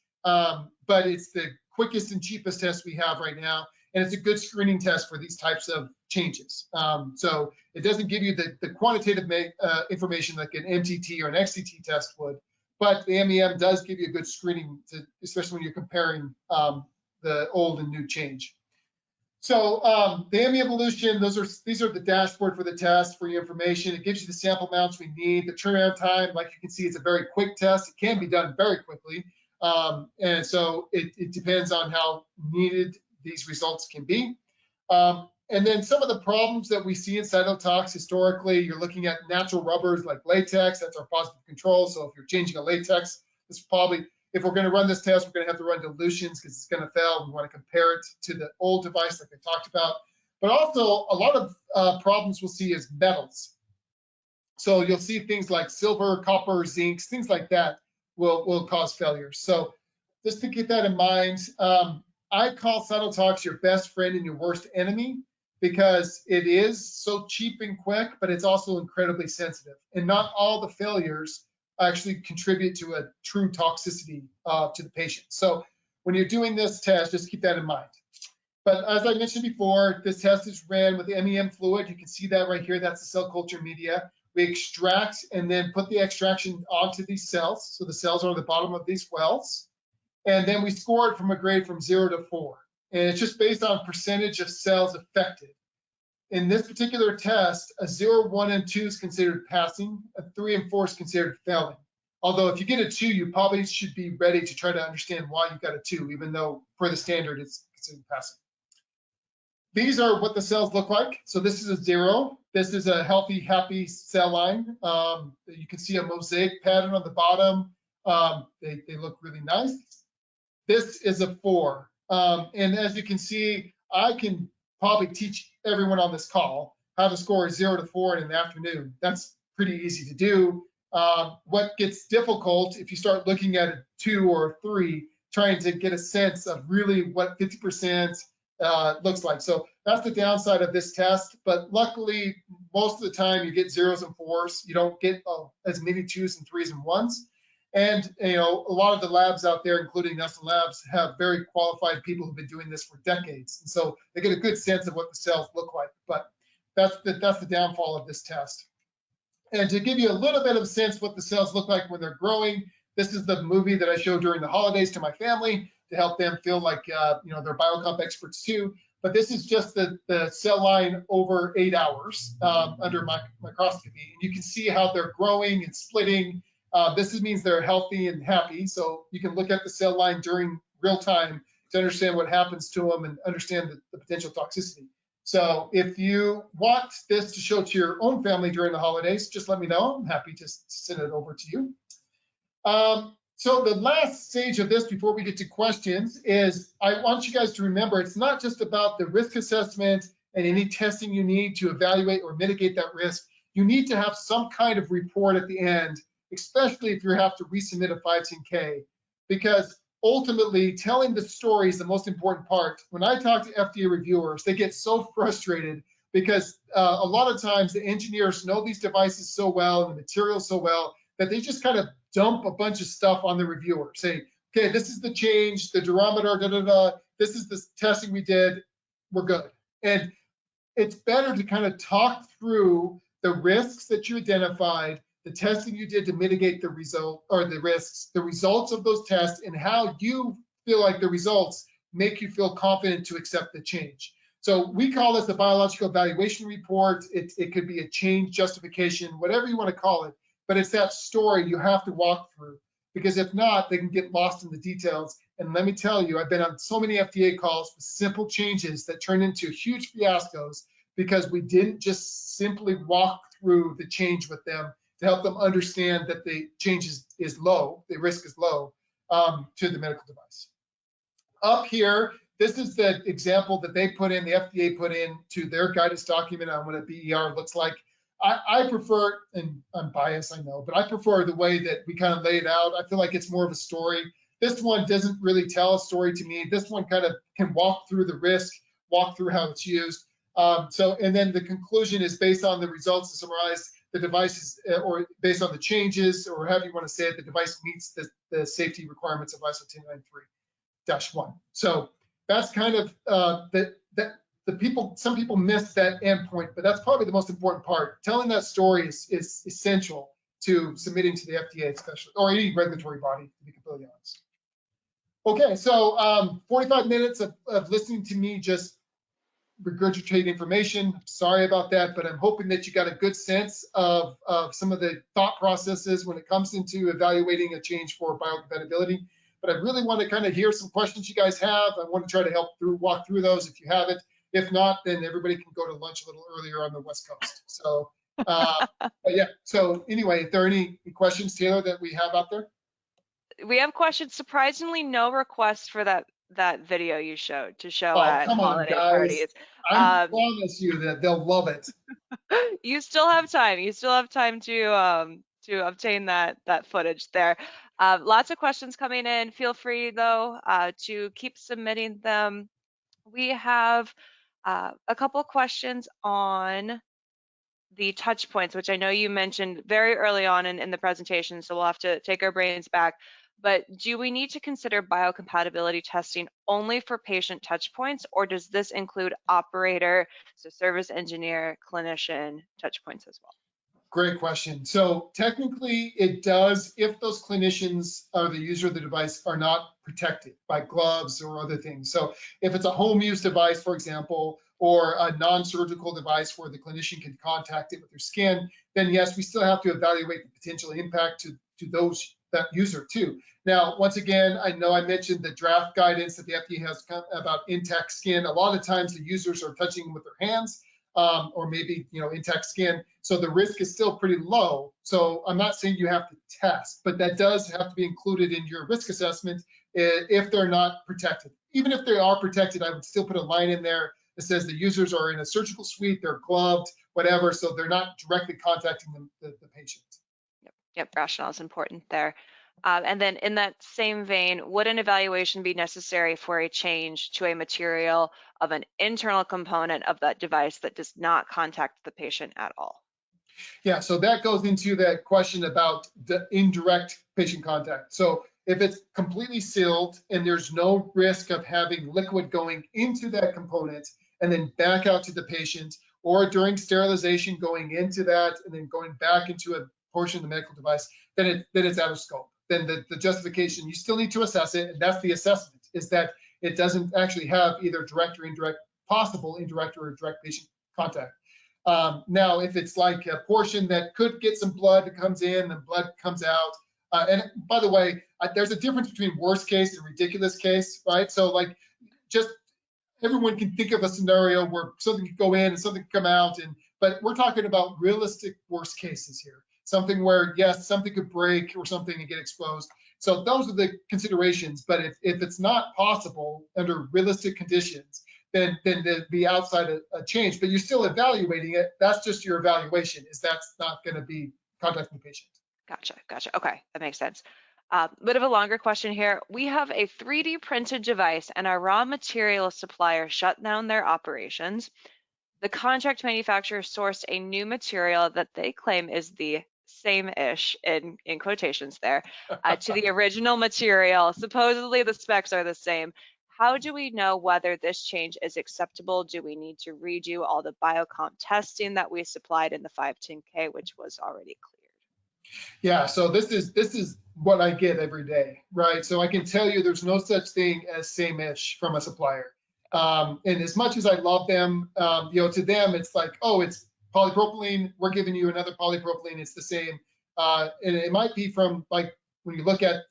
but it's the quickest and cheapest test we have right now. and it's a good screening test for these types of changes. So it doesn't give you the quantitative information like an MTT or an XCT test would, but the MEM does give you a good screening, especially when you're comparing the old and new change. So the MEM evolution, these are the dashboard for the test for your information. It gives you the sample amounts we need. The turnaround time, like you can see, it's a very quick test. It can be done very quickly. And so it depends on how needed these results can be. And then some of the problems that we see in cytotox historically, you're looking at natural rubbers like latex. That's our positive control. So if you're changing a latex, it's probably, if we're going to run this test, we're going to have to run dilutions because it's going to fail. We want to compare it to the old device like I talked about. But also a lot of problems we'll see is metals. So you'll see things like silver, copper, zinc, things like that will cause failures. So just to keep that in mind, I call cytotox your best friend and your worst enemy because it is so cheap and quick, but it's also incredibly sensitive. And not all the failures actually contribute to a true toxicity to the patient. So when you're doing this test, just keep that in mind. But as I mentioned before, this test is ran with MEM fluid. You can see that right here. That's the cell culture media. We extract and then put the extraction onto these cells. So the cells are at the bottom of these wells. And then we score it from a grade from 0 to 4. And it's just based on percentage of cells affected. In this particular test, a 0, 1, and 2 is considered passing. A 3 and 4 is considered failing. Although if you get a 2, you probably should be ready to try to understand why you got a 2, even though for the standard it's considered passing. These are what the cells look like. So this is a 0. This is a healthy, happy cell line. You can see a mosaic pattern on the bottom. They look really nice. This is a 4. And as you can see, I can probably teach everyone on this call how to score a 0 to 4 in the afternoon. That's pretty easy to do. What gets difficult if you start looking at a 2 or a 3, trying to get a sense of really what 50% looks like. So that's the downside of this test. But luckily, most of the time you get 0s and 4s. You don't get as many 2s and 3s and 1s. And a lot of the labs out there, including Nelson Labs, have very qualified people who've been doing this for decades, and so they get a good sense of what the cells look like. But that's the downfall of this test. And to give you a little bit of a sense what the cells look like when they're growing, this is the movie that I showed during the holidays to my family to help them feel like they're biocomp experts too. But this is just the cell line over 8 hours under microscopy, and you can see how they're growing and splitting. This means they're healthy and happy, so you can look at the cell line during real time to understand what happens to them and understand the potential toxicity. So if you want this to show to your own family during the holidays, just let me know. I'm happy to send it over to you. So the last stage of this before we get to questions is I want you guys to remember it's not just about the risk assessment and any testing you need to evaluate or mitigate that risk. You need to have some kind of report at the end, especially if you have to resubmit a 510K, because ultimately telling the story is the most important part. When I talk to FDA reviewers, they get so frustrated because a lot of times the engineers know these devices so well and the materials so well that they just kind of dump a bunch of stuff on the reviewer, say, okay, this is the change, the durometer, this is the testing we did, we're good. And it's better to kind of talk through the risks that you identified, the testing you did to mitigate the result or the risks, the results of those tests, and how you feel like the results make you feel confident to accept the change. So we call this the biological evaluation report. It could be a change justification, whatever you want to call it, but it's that story you have to walk through, because if not, they can get lost in the details. And let me tell you, I've been on so many FDA calls with simple changes that turn into huge fiascos because we didn't just simply walk through the change with them to help them understand that the change is low, the risk is low to the medical device. Up here, this is the example that they put in, the FDA put in to their guidance document on what a BER looks like. I prefer, and I'm biased, I know, but I prefer the way that we kind of lay it out. I feel like it's more of a story. This one doesn't really tell a story to me. This one kind of can walk through the risk, walk through how it's used. And then the conclusion is based on the results and summarize the devices, or based on the changes, or however you want to say it, the device meets the safety requirements of ISO 10993-1. So that's kind of some people miss that endpoint, but that's probably the most important part. Telling that story is essential to submitting to the FDA, especially, or any regulatory body, to be completely honest. Okay, so 45 minutes of listening to me just regurgitate information. Sorry about that, but I'm hoping that you got a good sense of some of the thought processes when it comes into evaluating a change for biocompatibility. But I really want to kind of hear some questions you guys have. I want to try to walk through those if you have it. If not, then everybody can go to lunch a little earlier on the West Coast. So, yeah. So anyway, if there are any questions, Taylor, that we have out there? We have questions. Surprisingly, no requests for that video you showed to show Oh, at come on, holiday guys. parties. I promise you that they'll love it. You still have time. You still have time to obtain that footage there. Lots of questions coming in. Feel free though to keep submitting them. We have a couple questions on the touch points, which I know you mentioned very early on in the presentation, so we'll have to take our brains back. But do we need to consider biocompatibility testing only for patient touch points, or does this include operator, so service engineer, clinician touch points as well? Great question. So technically it does if those clinicians or the user of the device are not protected by gloves or other things. So if it's a home use device, for example, or a non-surgical device where the clinician can contact it with their skin, then yes, we still have to evaluate the potential impact to that user too. Now, once again, I know I mentioned the draft guidance that the FDA has about intact skin. A lot of times the users are touching them with their hands. Or maybe intact skin, so the risk is still pretty low. So I'm not saying you have to test, but that does have to be included in your risk assessment if they're not protected. Even if they are protected, I would still put a line in there that says the users are in a surgical suite, they're gloved, whatever, so they're not directly contacting the patient. Yep, rationale is important there. And then in that same vein, would an evaluation be necessary for a change to a material of an internal component of that device that does not contact the patient at all? Yeah, so that goes into that question about the indirect patient contact. So if it's completely sealed and there's no risk of having liquid going into that component and then back out to the patient, or during sterilization going into that and then going back into a portion of the medical device, then it's out of scope. Then the justification, you still need to assess it, and that's the assessment, is that it doesn't actually have either direct or indirect, possible indirect or direct patient contact. Now, if it's like a portion that could get some blood that comes in and blood comes out, and by the way, there's a difference between worst case and ridiculous case, right? So like, just everyone can think of a scenario where something could go in and something could come out, but we're talking about realistic worst cases here. Something where, yes, something could break or something and get exposed. So those are the considerations. But if it's not possible under realistic conditions, then it'd be outside a change. But you're still evaluating it. That's just your evaluation, is that's not going to be contacting the patient. Gotcha. Okay, that makes sense. Bit of a longer question here. We have a 3D printed device and our raw material supplier shut down their operations. The contract manufacturer sourced a new material that they claim is the same-ish, in quotations there, to the original material. Supposedly the specs are the same. How do we know whether this change is acceptable? Do we need to redo all the biocomp testing that we supplied in the 510K, which was already cleared? Yeah, so this is what I get every day, right? So I can tell you there's no such thing as same-ish from a supplier. And as much as I love them, to them it's like, oh, it's polypropylene. We're giving you another polypropylene. It's the same, and it might be from like when you look at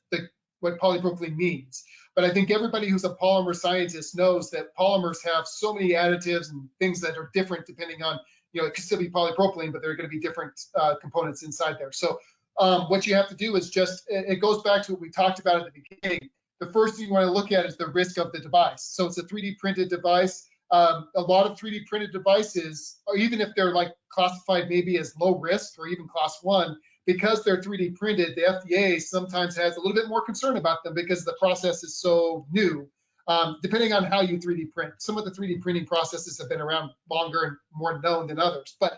what polypropylene means. But I think everybody who's a polymer scientist knows that polymers have so many additives and things that are different depending on, it could still be polypropylene, but there are going to be different components inside there. So what you have to do is just, it goes back to what we talked about at the beginning. The first thing you want to look at is the risk of the device. So it's a 3D printed device. A lot of 3D printed devices, or even if they're like classified maybe as low risk or even class 1, because they're 3D printed, the FDA sometimes has a little bit more concern about them because the process is so new. Depending on how you 3D print. Some of the 3D printing processes have been around longer and more known than others. But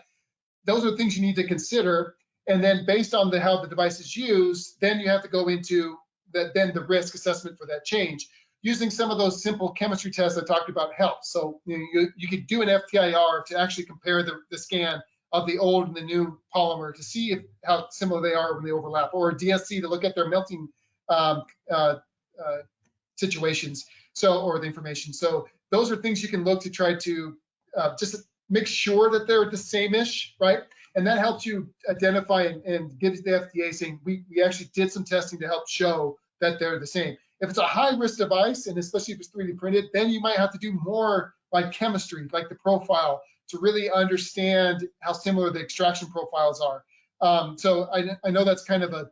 those are things you need to consider. And then based on how the device is used, then you have to go into the risk assessment for that change. using some of those simple chemistry tests I talked about helps. So you could do an FTIR to actually compare the scan of the old and the new polymer to see how similar they are when they overlap, or a DSC to look at their melting um, uh, situations, or the information. So those are things you can look to try to just make sure that they're the same-ish, right? And that helps you identify and gives the FDA saying, we actually did some testing to help show that they're the same. If it's a high-risk device, and especially if it's 3D printed, then you might have to do more like chemistry, like the profile, to really understand how similar the extraction profiles are. So I know that's kind of a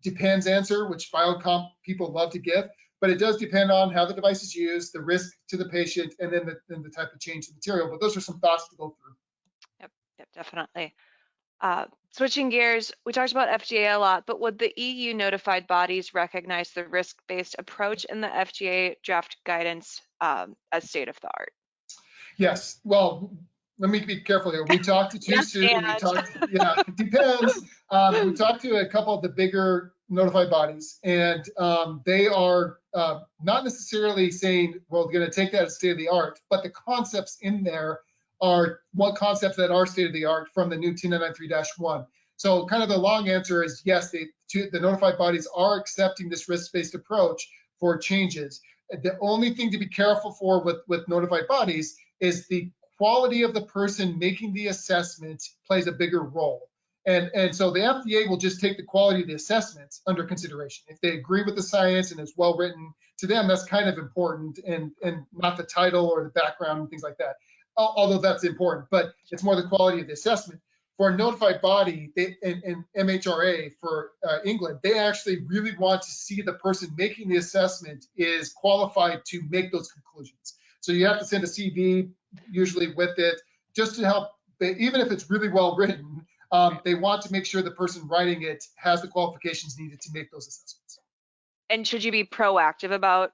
depends answer, which biocomp people love to give, but it does depend on how the device is used, the risk to the patient, and then the type of change in material. But those are some thoughts to go through. Yep, definitely. Switching gears, we talked about FDA a lot, but would the EU notified bodies recognize the risk-based approach in the FDA draft guidance as state of the art? Yes. Well, let me be careful here. We talked to Yes, TUSU. We and talked, yeah, it depends. We talked to a couple of the bigger notified bodies, and they are not necessarily saying, well, we're going to take that as state of the art, but the concepts in there are what concepts that are state of the art from the new 10993-1. So kind of the long answer is yes, the notified bodies are accepting this risk-based approach for changes. The only thing to be careful for with notified bodies is the quality of the person making the assessment plays a bigger role. And so the FDA will just take the quality of the assessments under consideration. If they agree with the science and it's well written, to them, that's kind of important, and not the title or the background and things like that, although that's important, but it's more the quality of the assessment. For a notified body, and MHRA for England, they actually really want to see the person making the assessment is qualified to make those conclusions. So you have to send a CV usually with it, just to help, even if it's really well written, they want to make sure the person writing it has the qualifications needed to make those assessments. And should you be proactive about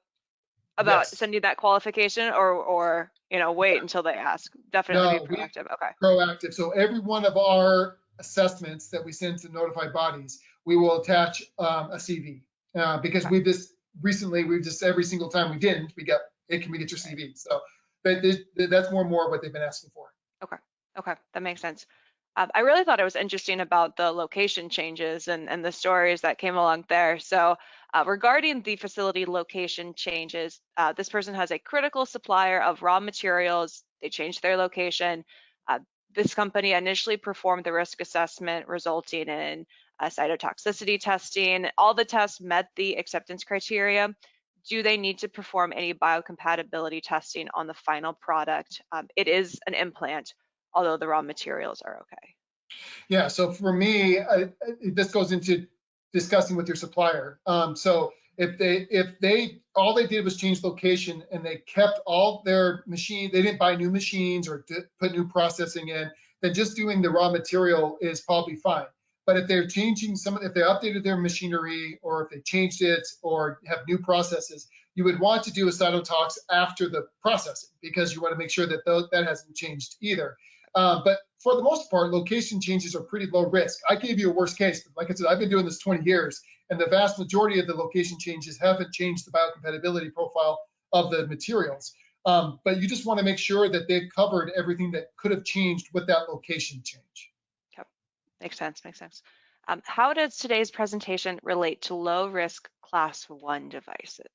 Yes. sending that qualification, or wait until they ask? Definitely be No, proactive. Okay. proactive. So every one of our assessments that we send to notified bodies, we will attach a CV because Okay. we've just every single time we didn't, we got, hey, can we get your CV? So that's more and more what they've been asking for. Okay, that makes sense. I really thought it was interesting about the location changes and the stories that came along there. So regarding the facility location changes, this person has a critical supplier of raw materials. They changed their location. Uh, this company initially performed the risk assessment, resulting in cytotoxicity testing. All the tests met the acceptance criteria. Do they need to perform any biocompatibility testing on the final product? It is an implant, although the raw materials are okay. Yeah, so for me, this goes into discussing with your supplier. So if they all they did was change location and they kept all their machine, they didn't buy new machines or put new processing in, then just doing the raw material is probably fine. But if they're changing if they updated their machinery, or if they changed it or have new processes, you would want to do a cytotox after the processing, because you want to make sure that that hasn't changed either. But for the most part, location changes are pretty low risk. I gave you a worst case, but like I said, I've been doing this 20 years, and the vast majority of the location changes haven't changed the biocompatibility profile of the materials. But you just want to make sure that they've covered everything that could have changed with that location change. Yep. Makes sense, makes sense. How does today's presentation relate to low risk class 1 devices?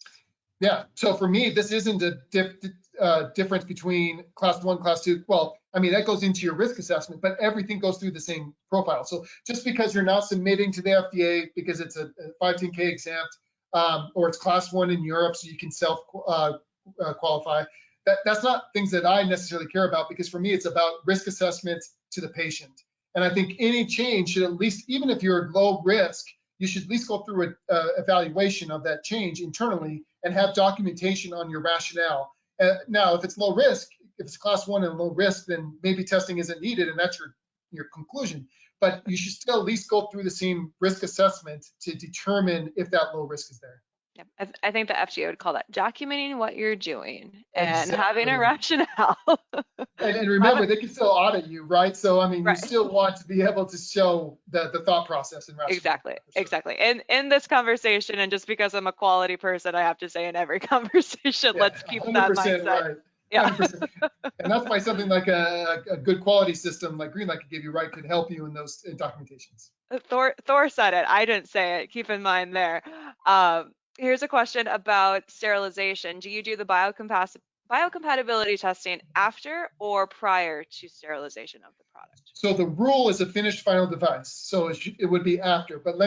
Yeah, so for me, this isn't a difference between class 1, class 2. Well, I mean, that goes into your risk assessment, but everything goes through the same profile. So just because you're not submitting to the FDA because it's a 510K exempt, or it's class 1 in Europe, so you can self qualify, that's not things that I necessarily care about, because for me, it's about risk assessment to the patient. And I think any change should, at least, even if you're low risk, you should at least go through an evaluation of that change internally and have documentation on your rationale. Now, if it's low risk, if it's class 1 and low risk, then maybe testing isn't needed, and that's your conclusion. But you should still at least go through the same risk assessment to determine if that low risk is there. Yeah, I think the FGA would call that documenting what you're doing and having a Exactly. rationale. And Have it remember, they can still audit you, right? So, I mean, you right. still want to be able to show the thought process and rationale Exactly, for sure. exactly. In this conversation, and just because I'm a quality person, I have to say in every conversation, Yeah, let's keep that 100% mindset. right. Yeah. 100%. And that's why something like a good quality system like Greenlight could give you, right, could help you in those documentations. Thor said it. I didn't say it. Keep in mind there. Here's a question about sterilization. Do you do the biocompatibility testing after or prior to sterilization of the product? So the rule is a finished final device. So it would be after. But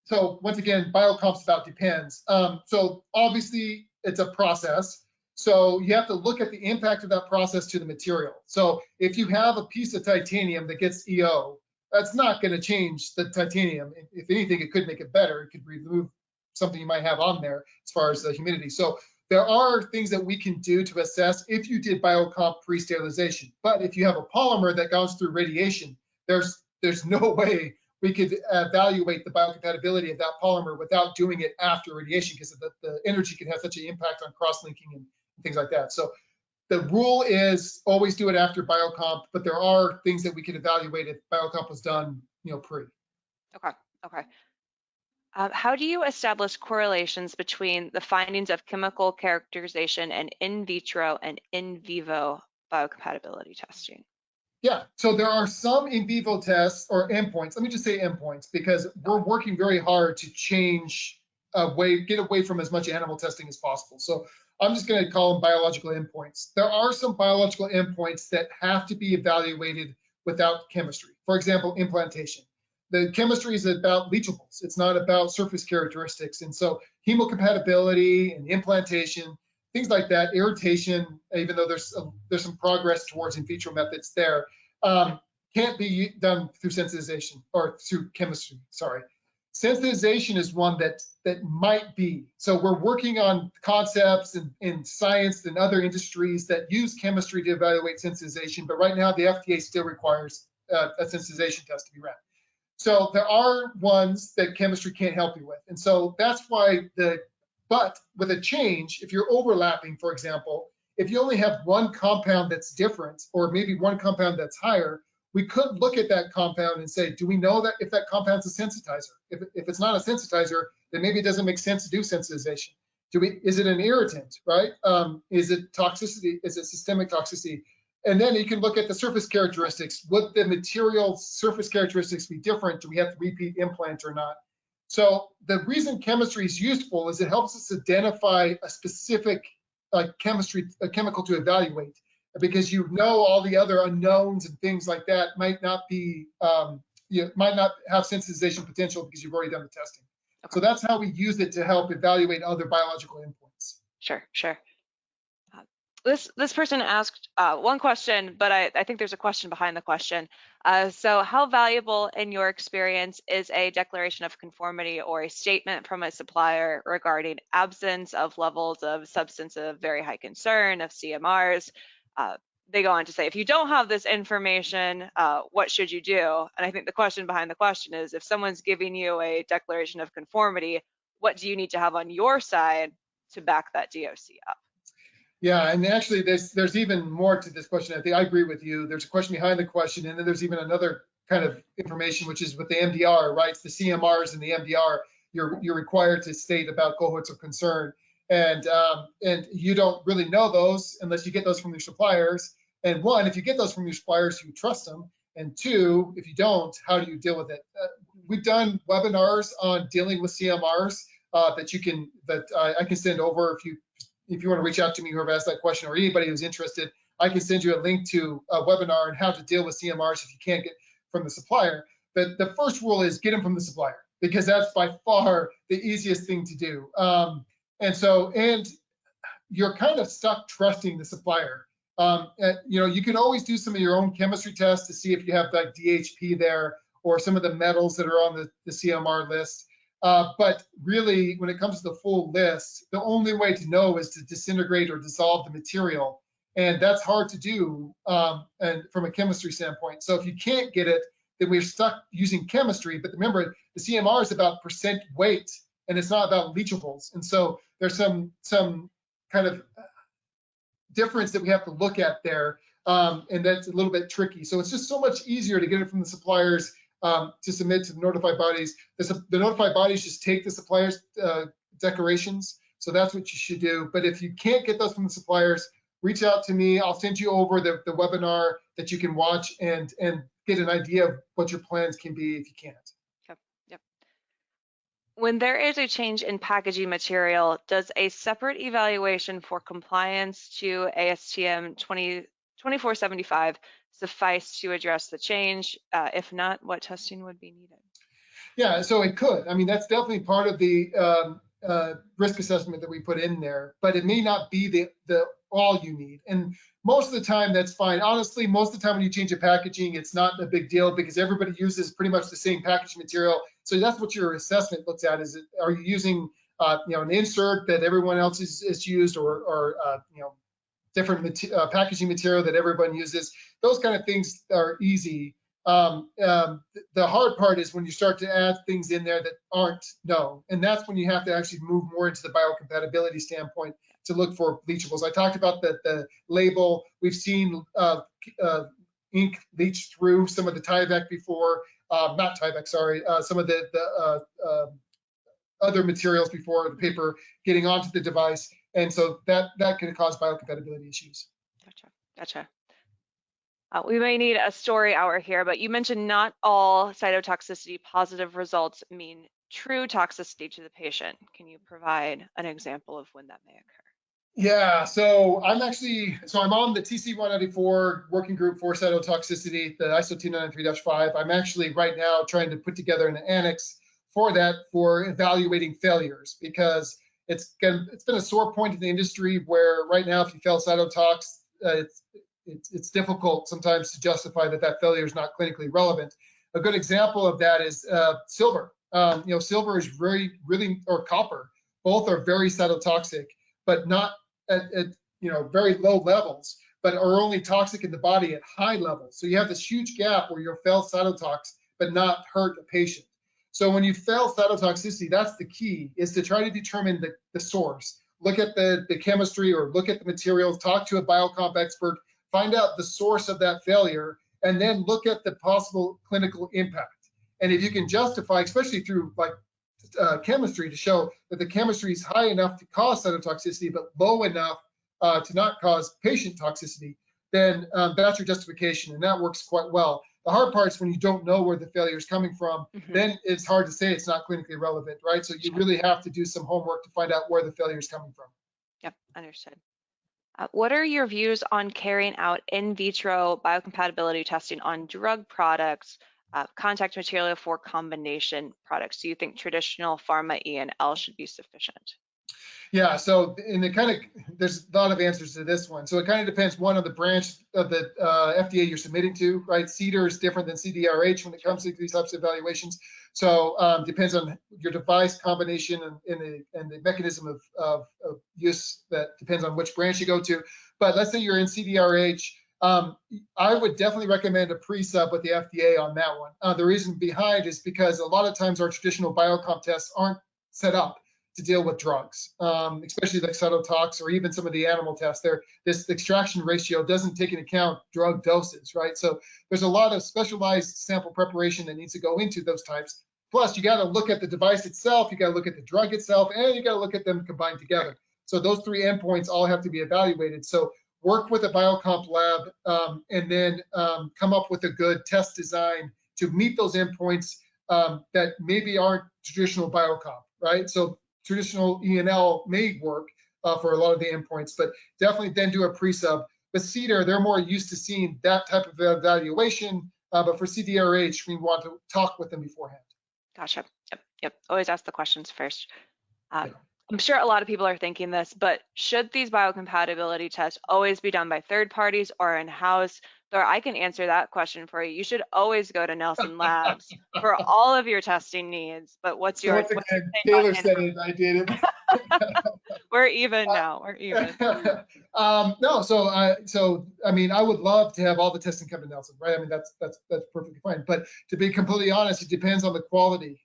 so once again, biocomp's about depends. So obviously it's a process. So you have to look at the impact of that process to the material. So if you have a piece of titanium that gets EO, that's not going to change the titanium. If anything, it could make it better. It could remove something you might have on there as far as the humidity. So there are things that we can do to assess if you did biocomp pre-sterilization. But if you have a polymer that goes through radiation, there's no way we could evaluate the biocompatibility of that polymer without doing it after radiation, because the energy can have such an impact on cross-linking and things like that. So the rule is always do it after biocomp, but there are things that we can evaluate if biocomp was done, pre. Okay, okay. How do you establish correlations between the findings of chemical characterization and in vitro and in vivo biocompatibility testing? Yeah, so there are some in vivo tests or endpoints. Let me just say endpoints because we're Okay. working very hard to get away from as much animal testing as possible. So I'm just going to call them biological endpoints. There are some biological endpoints that have to be evaluated without chemistry. For example, implantation. The chemistry is about leachables. It's not about surface characteristics. And so hemocompatibility and implantation, things like that, irritation, even though there's some progress towards in vitro methods there, can't be done through sensitization or through chemistry. Sorry, sensitization is one that might be. So we're working on concepts in science and other industries that use chemistry to evaluate sensitization, but right now the FDA still requires a sensitization test to be ran. So there are ones that chemistry can't help you with. And so that's why but with a change, if you're overlapping, for example, if you only have one compound that's different, or maybe one compound that's higher, we could look at that compound and say, do we know that if that compound's a sensitizer? If it's not a sensitizer, then maybe it doesn't make sense to do sensitization. Is it an irritant, right? Is it toxicity? Is it systemic toxicity? And then you can look at the surface characteristics. Would the material surface characteristics be different? Do we have to repeat implant or not? So the reason chemistry is useful is it helps us identify a specific chemical to evaluate, because all the other unknowns and things like that might not might not have sensitization potential because you've already done the testing. Okay. So that's how we use it to help evaluate other biological endpoints. Sure, sure. This person asked one question, but I think there's a question behind the question. So how valuable in your experience is a declaration of conformity or a statement from a supplier regarding absence of levels of substance of very high concern, of CMRs? Uh, they go on to say, if you don't have this information, what should you do? And I think the question behind the question is, if someone's giving you a declaration of conformity, what do you need to have on your side to back that DOC up? Yeah, and actually, there's even more to this question. I think I agree with you. There's a question behind the question, and then there's even another kind of information, which is with the MDR, right? It's the CMRs and the MDR. You're required to state about cohorts of concern, and you don't really know those unless you get those from your suppliers. And one, if you get those from your suppliers, you trust them. And two, if you don't, how do you deal with it? We've done webinars on dealing with CMRs that I can send over if you want to reach out to me, whoever asked that question, or anybody who's interested. I can send you a link to a webinar on how to deal with CMRs if you can't get from the supplier. But the first rule is get them from the supplier, because that's by far the easiest thing to do. And you're kind of stuck trusting the supplier. You can always do some of your own chemistry tests to see if you have like DHP there or some of the metals that are on the CMR list. But really, when it comes to the full list, the only way to know is to disintegrate or dissolve the material. And that's hard to do and from a chemistry standpoint. So if you can't get it, then we're stuck using chemistry. But remember, the CMR is about percent weight. and it's not about leachables. And so there's some kind of difference that we have to look at there, and that's a little bit tricky. So it's just so much easier to get it from the suppliers to submit to the notified bodies. The notified bodies just take the suppliers' declarations, so that's what you should do. But if you can't get those from the suppliers, reach out to me. I'll send you over the webinar that you can watch and get an idea of what your plans can be if you can't. Yep. Yep. When there is a change in packaging material, does a separate evaluation for compliance to ASTM 2475 suffice to address the change? If not, what testing would be needed? Yeah, so it could. I mean, that's definitely part of the risk assessment that we put in there, but it may not be the all you need. And most of the time, that's fine. Honestly, most of the time when you change a packaging, it's not a big deal because everybody uses pretty much the same packaging material. So that's what your assessment looks at: is are you using an insert that everyone else is used, or different packaging material that everyone uses? Those kind of things are easy. The hard part is when you start to add things in there that aren't known, and that's when you have to actually move more into the biocompatibility standpoint to look for leachables. I talked about the label. We've seen ink leach through some of the Tyvek before, not Tyvek, sorry, some of the other materials before, the paper getting onto the device, and so that can cause biocompatibility issues. Gotcha. We may need a story hour here, but you mentioned not all cytotoxicity positive results mean true toxicity to the patient. Can you provide an example of when that may occur? Yeah, so I'm on the TC194 working group for cytotoxicity, the ISO 293-5. I'm actually right now trying to put together an annex for that, for evaluating failures, because it's been a sore point in the industry where right now if you fail cytotox, it's difficult sometimes to justify that failure is not clinically relevant. A good example of that is silver. Silver is really, or copper, both are very cytotoxic, but not at very low levels, but are only toxic in the body at high levels. So you have this huge gap where you'll fail cytotox but not hurt a patient. So when you fail cytotoxicity, that's the key, is to try to determine the source. Look at the chemistry, or look at the materials, talk to a biocomp expert, find out the source of that failure, and then look at the possible clinical impact. And if you can justify, especially through chemistry, to show that the chemistry is high enough to cause cytotoxicity but low enough to not cause patient toxicity, then that's your justification, and that works quite well. The hard part is when you don't know where the failure is coming from, then it's hard to say it's not clinically relevant, right? So you really have to do some homework to find out where the failure is coming from. Yep, understood. What are your views on carrying out in vitro biocompatibility testing on drug products, contact material for combination products? Do you think traditional pharma E&L should be sufficient? Yeah, so there's a lot of answers to this one. So it kind of depends, one, on the branch of the FDA you're submitting to, right? CDER is different than CDRH when it comes to these types of evaluations. So depends on your device combination and the mechanism of use. That depends on which branch you go to. But let's say you're in CDRH, I would definitely recommend a pre-sub with the FDA on that one. The reason behind is because a lot of times our traditional biocomp tests aren't set up to deal with drugs, especially like cytotox or even some of the animal tests. This extraction ratio doesn't take into account drug doses, right? So there's a lot of specialized sample preparation that needs to go into those types. Plus, you got to look at the device itself, you got to look at the drug itself, and you got to look at them combined together. So those three endpoints all have to be evaluated. So work with a biocomp lab and then come up with a good test design to meet those endpoints that maybe aren't traditional biocomp, right? So traditional E&L may work for a lot of the endpoints, but definitely then do a pre-sub. But CDER, they're more used to seeing that type of evaluation, but for CDRH, we want to talk with them beforehand. Gotcha. Yep. Always ask the questions first. I'm sure a lot of people are thinking this, but should these biocompatibility tests always be done by third parties or in-house? Or I can answer that question for you. You should always go to Nelson Labs for all of your testing needs. But what's your take Taylor said it, I did it. We're even now. We're even. No, so I mean, I would love to have all the testing come to Nelson, right? I mean, that's perfectly fine. But to be completely honest, it depends on the quality.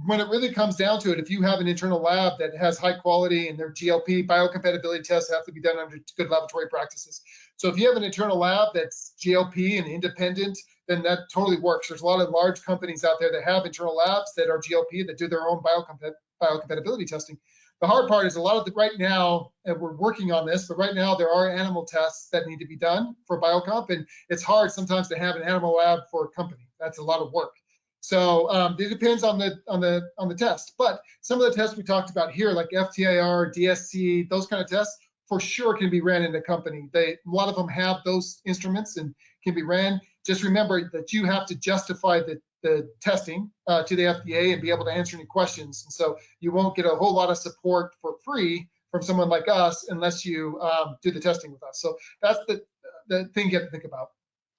when it really comes down to it, if you have an internal lab that has high quality and their GLP biocompatibility tests have to be done under good laboratory practices. So if you have an internal lab that's GLP and independent, then that totally works. There's a lot of large companies out there that have internal labs that are GLP that do their own biocompatibility testing. The hard part is a lot of right now, and we're working on this, but right now there are animal tests that need to be done for biocomp, and it's hard sometimes to have an animal lab for a company. That's a lot of work. So it depends on the test. But some of the tests we talked about here, like FTIR, DSC, those kind of tests, for sure can be ran in a company. A lot of them have those instruments and can be ran. Just remember that you have to justify the testing to the FDA and be able to answer any questions. And so you won't get a whole lot of support for free from someone like us unless you do the testing with us. So that's the thing you have to think about.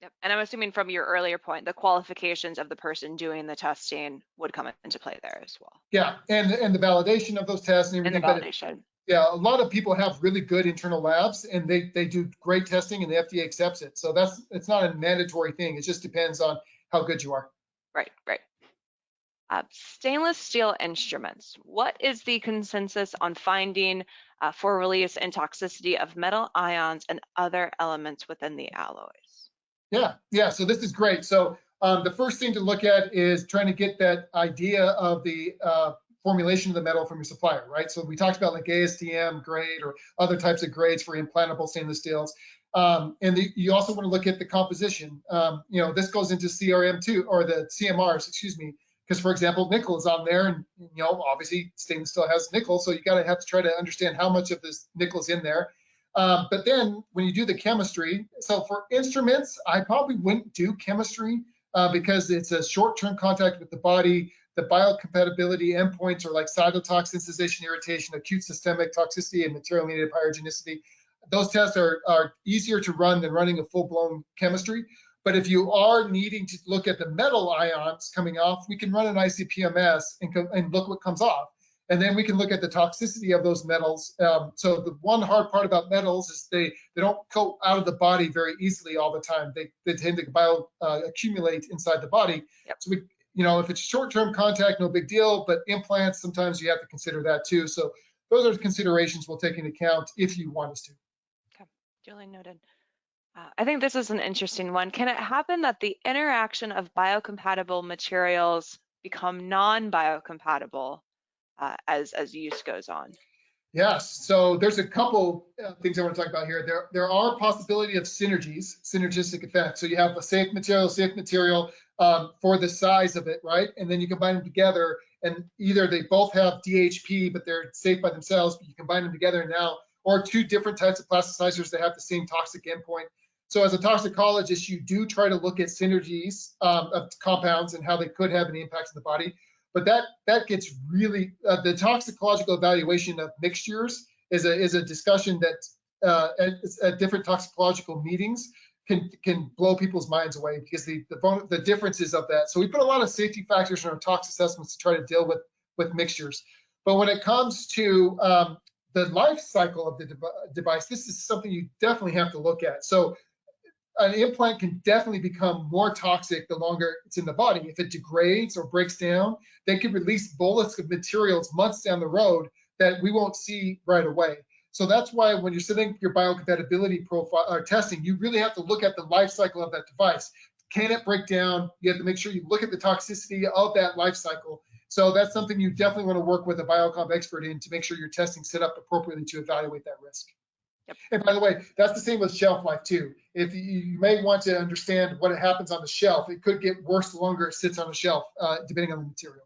Yep. And I'm assuming from your earlier point, the qualifications of the person doing the testing would come into play there as well. Yeah, and the validation of those tests and everything. And the validation. Yeah, a lot of people have really good internal labs and they do great testing and the FDA accepts it. So it's not a mandatory thing. It just depends on how good you are. Right, right. Stainless steel instruments. What is the consensus on finding for release and toxicity of metal ions and other elements within the alloys? Yeah. So this is great. So the first thing to look at is trying to get that idea of the formulation of the metal from your supplier, right? So we talked about like ASTM grade or other types of grades for implantable stainless steels. You also want to look at the composition. This goes into CRM2 or the CMRs, excuse me, because for example, nickel is on there, and obviously stainless steel has nickel, so you have to try to understand how much of this nickel is in there. But then when you do the chemistry, so for instruments, I probably wouldn't do chemistry because it's a short-term contact with the body. The biocompatibility endpoints are like cytotoxin, sensation, irritation, acute systemic toxicity, and material-mediated pyrogenicity. Those tests are easier to run than running a full-blown chemistry. But if you are needing to look at the metal ions coming off, we can run an ICP-MS and look what comes off. And then we can look at the toxicity of those metals. So the one hard part about metals is they don't go out of the body very easily all the time. They tend to accumulate inside the body. Yep. So if it's short-term contact, no big deal, but implants, sometimes you have to consider that too. So those are considerations we'll take into account if you want us to. Okay, duly noted. I think this is an interesting one. Can it happen that the interaction of biocompatible materials become non-biocompatible as use goes on? Yes, so there's a couple things I want to talk about here. There are possibility of synergistic effects. So you have a safe material for the size of it, right? And then you combine them together, and either they both have DHP, but they're safe by themselves, but you combine them together now, or two different types of plasticizers that have the same toxic endpoint. So as a toxicologist, you do try to look at synergies of compounds and how they could have an impact on the body. But that gets really, the toxicological evaluation of mixtures is a discussion that at different toxicological meetings can blow people's minds away because the differences of that. So we put a lot of safety factors in our tox assessments to try to deal with mixtures. But when it comes to the life cycle of the device, this is something you definitely have to look at. So an implant can definitely become more toxic the longer it's in the body. If it degrades or breaks down, they can release bullets of materials months down the road that we won't see right away. So that's why when you're setting your biocompatibility profile or testing, you really have to look at the life cycle of that device. Can it break down? You have to make sure you look at the toxicity of that life cycle. So that's something you definitely want to work with a biocomp expert in to make sure your testing set up appropriately to evaluate that risk. Yep. And by the way, that's the same with shelf life too. If you may want to understand what happens on the shelf, it could get worse the longer it sits on the shelf, depending on the material.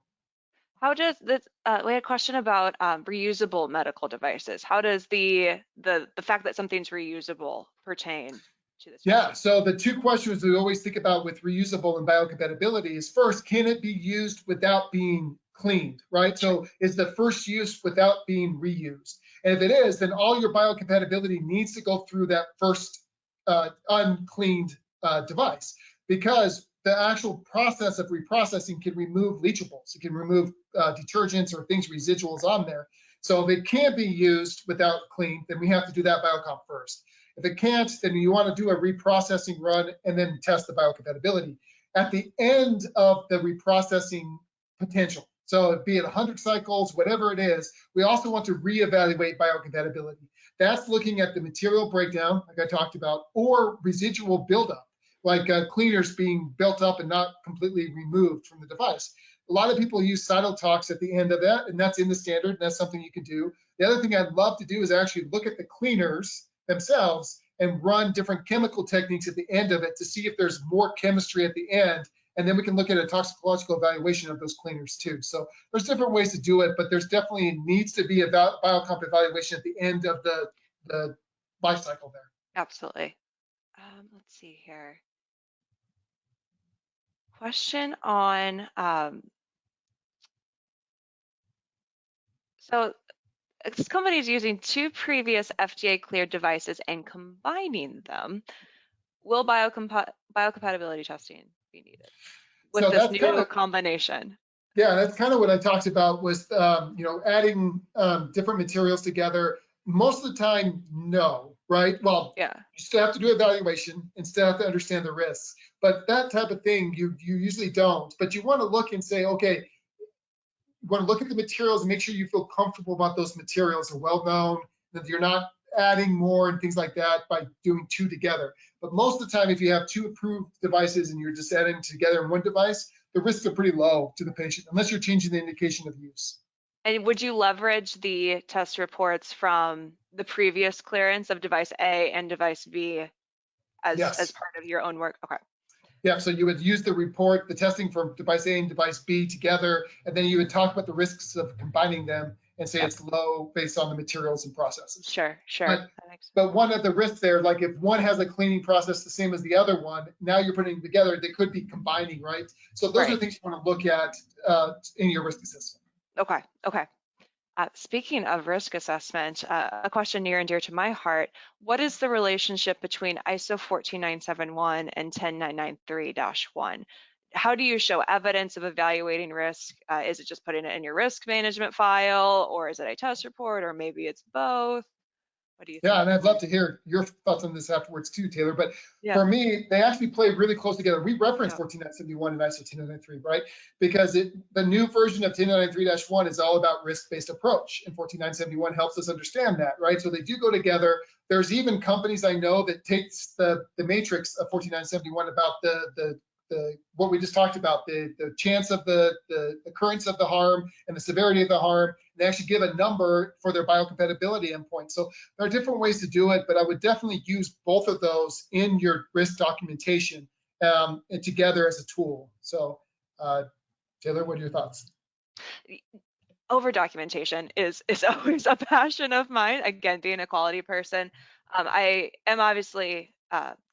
How does this? We had a question about reusable medical devices. How does the fact that something's reusable pertain to this? Yeah. So the two questions we always think about with reusable and biocompatibility is first, can it be used without being cleaned, right? So is the first use without being reused? And if it is, then all your biocompatibility needs to go through that first uncleaned device, because the actual process of reprocessing can remove leachables. It can remove detergents or things, residuals on there. So if it can't be used without clean, then we have to do that biocomp first. If it can't, then you want to do a reprocessing run and then test the biocompatibility at the end of the reprocessing potential. So be it 100 cycles, whatever it is, we also want to reevaluate biocompatibility. That's looking at the material breakdown, like I talked about, or residual buildup, like cleaners being built up and not completely removed from the device. A lot of people use cytotox at the end of that, and that's in the standard, and that's something you can do. The other thing I'd love to do is actually look at the cleaners themselves and run different chemical techniques at the end of it to see if there's more chemistry at the end. And then we can look at a toxicological evaluation of those cleaners too. So there's different ways to do it, but there's definitely needs to be a biocomp evaluation at the end of the life cycle there. Absolutely. Let's see here. Question on, so this company is using two previous FDA cleared devices and combining them. Will biocompatibility testing be needed with So this that's kind new of, combination? yeah, that's kind of what I talked about was, adding different materials together. Most of the time, no, right? Well, Yeah. you still have to do evaluation and still have to understand the risks. But that type of thing, you usually don't. But you want to look and say, okay, you want to look at the materials and make sure you feel comfortable about those materials are well known, that you're not adding more and things like that by doing two together. But most of the time, if you have two approved devices and you're just adding together in one device, the risks are pretty low to the patient, unless you're changing the indication of use. And would you leverage the test reports from the previous clearance of device A and device B as Yes. part of your own work? Okay. Yeah, so you would use the report, the testing from device A and device B together, and then you would talk about the risks of combining them and say Yep. it's low based on the materials and processes. Sure. But one of the risks there, like if one has a cleaning process the same as the other one, now you're putting them together, they could be combining, right? So those are Right. things you want to look at in your risk assessment. Okay. Speaking of risk assessment, a question near and dear to my heart, what is the relationship between ISO 14971 and 10993-1? How do you show evidence of evaluating risk? Is it just putting it in your risk management file, or is it a test report, or maybe it's both? What do you Yeah, think? and I'd love to hear your thoughts on this afterwards too, Taylor. But Yeah. for me, they actually play really close together. We reference Yeah. 14971 and ISO 10993, right? Because the new version of 10993-1 is all about risk-based approach, and 14971 helps us understand that, right? So they do go together. There's even companies I know that takes the matrix of 14971 about the what we just talked about, the chance of the occurrence of the harm and the severity of the harm. They actually give a number for their biocompatibility endpoint. So there are different ways to do it, but I would definitely use both of those in your risk documentation and together as a tool. So, Taylor, what are your thoughts? Over documentation is always a passion of mine. Again, being a quality person, I am obviously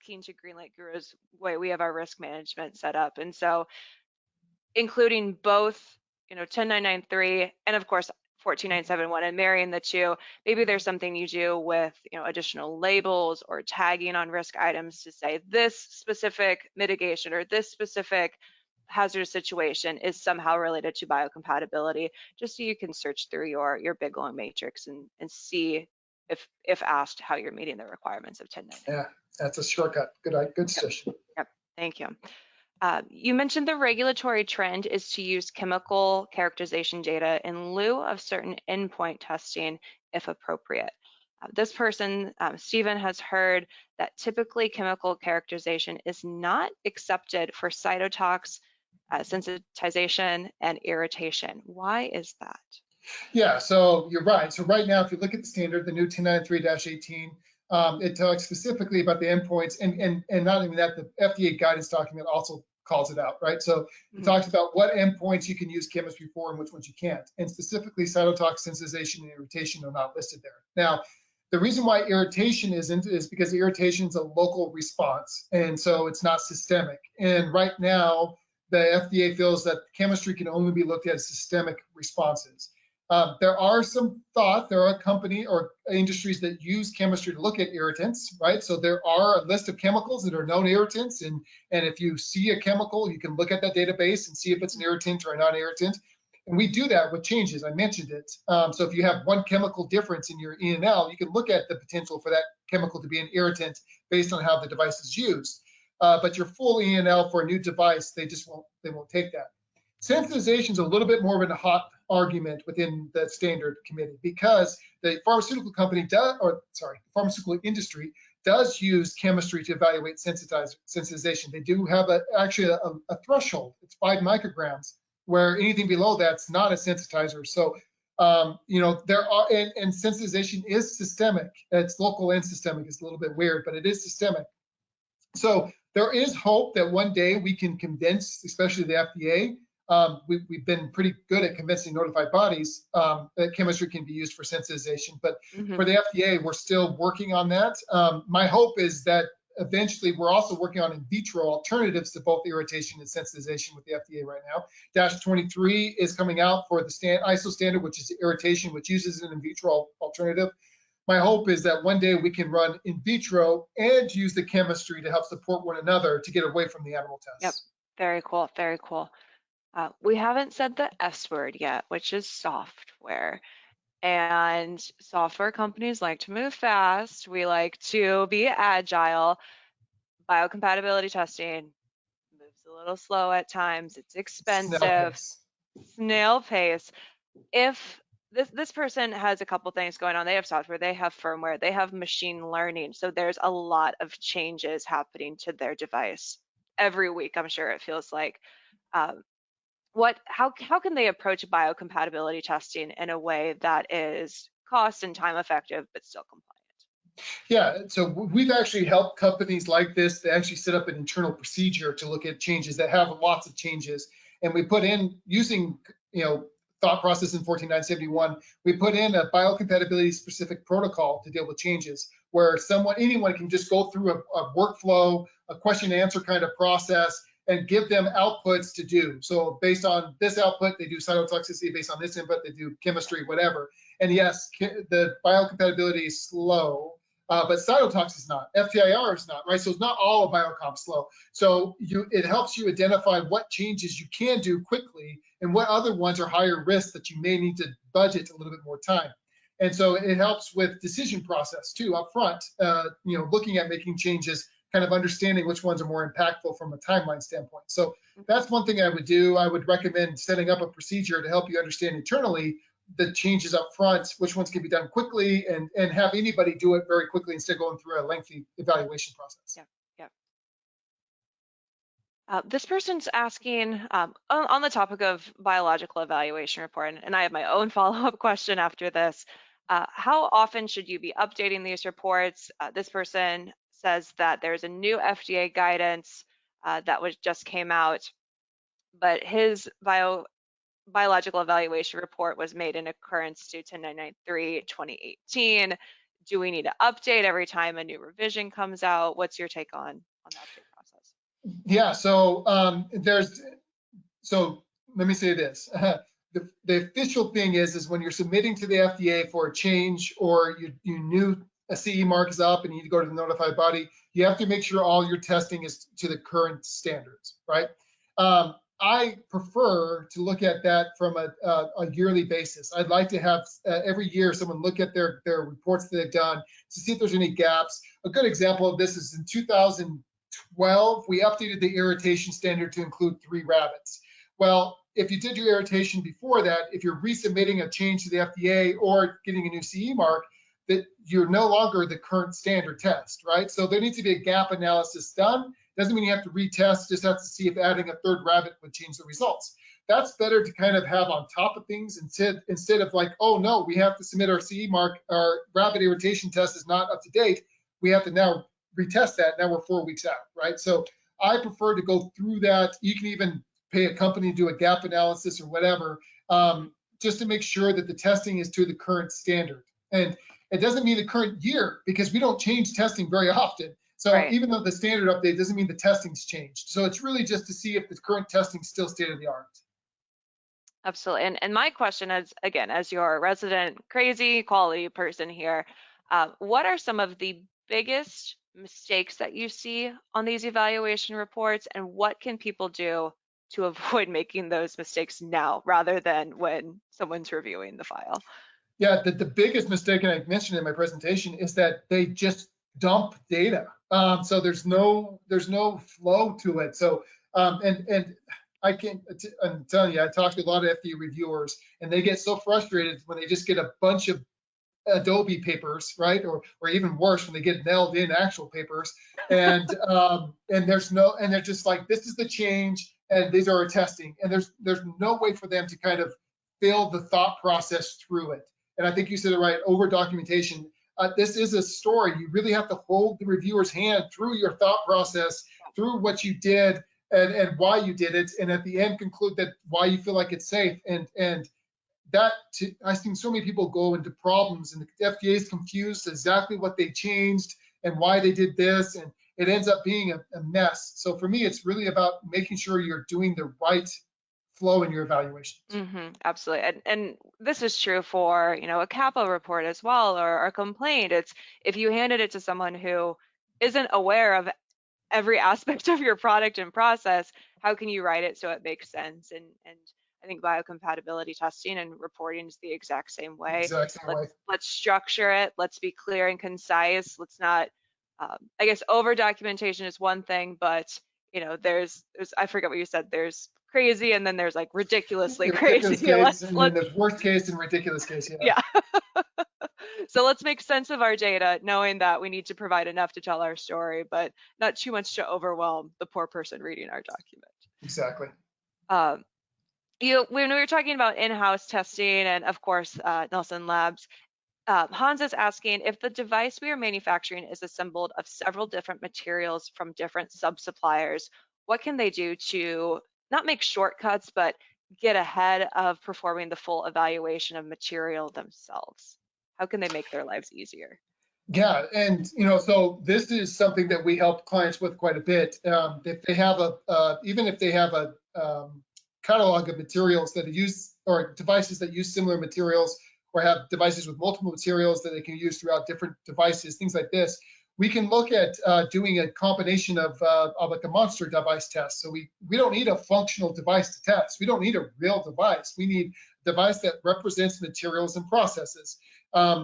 keen to Greenlight Guru's way we have our risk management set up, and so including both, 10993 and of course 14971 and marrying the two. Maybe there's something you do with, additional labels or tagging on risk items to say this specific mitigation or this specific hazardous situation is somehow related to biocompatibility, just so you can search through your big long matrix and see if asked how you're meeting the requirements of 10993. Yeah, that's a shortcut. Good Yep. suggestion. Yep. Thank you. You mentioned the regulatory trend is to use chemical characterization data in lieu of certain endpoint testing if appropriate. This person, Stephen, has heard that typically chemical characterization is not accepted for cytotox, sensitization, and irritation. Why is that? Yeah, so you're right. So right now, if you look at the standard, the new 1093-18, it talks specifically about the endpoints, and not even that, the FDA guidance document also calls it out, right? So it talks about what endpoints you can use chemistry for and which ones you can't. And specifically, cytotox, sensitization, and irritation are not listed there. Now, the reason why irritation isn't is because irritation is a local response, and so it's not systemic. And right now, the FDA feels that chemistry can only be looked at as systemic responses. There are there are company or industries that use chemistry to look at irritants, right? So there are a list of chemicals that are known irritants, and if you see a chemical, you can look at that database and see if it's an irritant or a non-irritant. And we do that with changes. I mentioned it. So if you have one chemical difference in your ENL, you can look at the potential for that chemical to be an irritant based on how the device is used. But your full ENL for a new device, they won't take that. Sensitization is a little bit more of a hot argument within the standard committee because the pharmaceutical pharmaceutical industry does use chemistry to evaluate sensitization. They do have actually a threshold. It's 5 micrograms, where anything below that's not a sensitizer. So, there are, and sensitization is systemic. It's local and systemic. It's a little bit weird, but it is systemic. So there is hope that one day we can convince, especially the FDA. We've been pretty good at convincing notified bodies that chemistry can be used for sensitization, but for the FDA, we're still working on that. My hope is that eventually we're also working on in vitro alternatives to both irritation and sensitization with the FDA right now. Dash 23 is coming out for the ISO standard, which is irritation, which uses an in vitro alternative. My hope is that one day we can run in vitro and use the chemistry to help support one another to get away from the animal tests. Yep, very cool, very cool. We haven't said the S word yet, which is software. And software companies like to move fast. We like to be agile. Biocompatibility testing moves a little slow at times. It's Snail expensive. pace. Snail pace. If this person has a couple things going on, they have software, they have firmware, they have machine learning. So there's a lot of changes happening to their device every week, I'm sure it feels like. Um, how can they approach biocompatibility testing in a way that is cost and time effective but still compliant? Yeah, so we've actually helped companies like this to actually set up an internal procedure to look at changes that have lots of changes. And we put in, using thought process in 14971, we put in a biocompatibility specific protocol to deal with changes where anyone can just go through a workflow, a question and answer kind of process, and give them outputs to do. So based on this output, they do cytotoxicity. Based on this input, they do chemistry, whatever. And yes, the biocompatibility is slow, but cytotox is not, FTIR is not, right? So it's not all of biocomp slow. So it helps you identify what changes you can do quickly and what other ones are higher risk that you may need to budget a little bit more time. And so it helps with decision process too up front, looking at making changes, kind of understanding which ones are more impactful from a timeline standpoint. So that's one thing I would do. I would recommend setting up a procedure to help you understand internally the changes up front, which ones can be done quickly, and have anybody do it very quickly instead of going through a lengthy evaluation process. Yeah, yeah. This person's asking on the topic of biological evaluation report, and I have my own follow-up question after this. How often should you be updating these reports? This person says that there's a new FDA guidance that just came out, but his biological evaluation report was made in accordance to 1093 2018. Do we need to update every time a new revision comes out? What's your take on the update process? Yeah, so let me say this. The official thing is when you're submitting to the FDA for a change, or you knew a CE mark is up and you need to go to the notified body, you have to make sure all your testing is to the current standards, right? I prefer to look at that from a yearly basis. I'd like to have every year someone look at their reports that they've done to see if there's any gaps. A good example of this is in 2012, we updated the irritation standard to include 3 rabbits. Well, if you did your irritation before that, if you're resubmitting a change to the FDA or getting a new CE mark, that you're no longer the current standard test, right? So there needs to be a gap analysis done. Doesn't mean you have to retest, just have to see if adding a 3rd rabbit would change the results. That's better to kind of have on top of things instead of like, oh no, we have to submit our CE mark, our rabbit irritation test is not up to date. We have to now retest that. Now we're 4 weeks out, right? So I prefer to go through that. You can even pay a company to do a gap analysis or whatever, just to make sure that the testing is to the current standard. And it doesn't mean the current year, because we don't change testing very often. So right. Even though the standard update doesn't mean the testing's changed. So it's really just to see if the current testing is still state of the art. Absolutely. And my question is, again, as your resident crazy quality person here, what are some of the biggest mistakes that you see on these evaluation reports, and what can people do to avoid making those mistakes now rather than when someone's reviewing the file? Yeah, the biggest mistake, and I mentioned in my presentation, is that they just dump data. So there's no flow to it. So and I'm telling you, I talked to a lot of FDA reviewers, and they get so frustrated when they just get a bunch of Adobe papers, right? Or even worse, when they get mailed in actual papers, and there's no, and they're just like, this is the change, and these are our testing, and there's no way for them to kind of fill the thought process through it. And I think you said it right, over documentation. This is a story. You really have to hold the reviewer's hand through your thought process, through what you did, and why you did it, and at the end conclude that why you feel like it's safe. And I've seen so many people go into problems, and the FDA is confused exactly what they changed and why they did this, and it ends up being a mess. So for me, it's really about making sure you're doing the right flow in your evaluations. Absolutely. And this is true for, a CAPA report as well, or a complaint. It's if you handed it to someone who isn't aware of every aspect of your product and process, how can you write it so it makes sense? And I think biocompatibility testing and reporting is the exact same way. Exact same way. Let's structure it. Let's be clear and concise. Let's not, I guess, over documentation is one thing, but there's I forget what you said. There's crazy, and then there's like ridiculously Ridiculous crazy. case, and then Let's there's worst case and ridiculous case. Yeah, yeah. So let's make sense of our data, knowing that we need to provide enough to tell our story, but not too much to overwhelm the poor person reading our document. exactly. Um, when we were talking about in-house testing and of course Nelson Labs, Hans is asking if the device we are manufacturing is assembled of several different materials from different sub-suppliers, what can they do to not make shortcuts, but get ahead of performing the full evaluation of material themselves? How can they make their lives easier? Yeah, and so this is something that we help clients with quite a bit. If they have even if they have a catalog of materials that use, or devices that use similar materials, or have devices with multiple materials that they can use throughout different devices, things like this, we can look at doing a combination of like a monster device test. So we don't need a functional device to test. We don't need a real device. We need a device that represents materials and processes.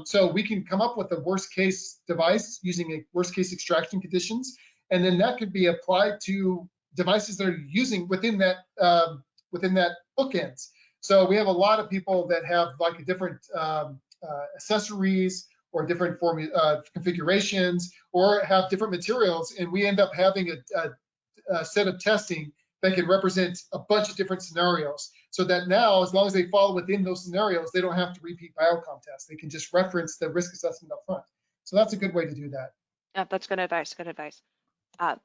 So we can come up with a worst case device using a worst case extraction conditions, and then that could be applied to devices that are using within that bookends. So we have a lot of people that have like a different accessories or different configurations, or have different materials, and we end up having a set of testing that can represent a bunch of different scenarios, so that now, as long as they fall within those scenarios, they don't have to repeat biocom tests. They can just reference the risk assessment up front. So that's a good way to do that. Yeah, that's good advice. Good advice.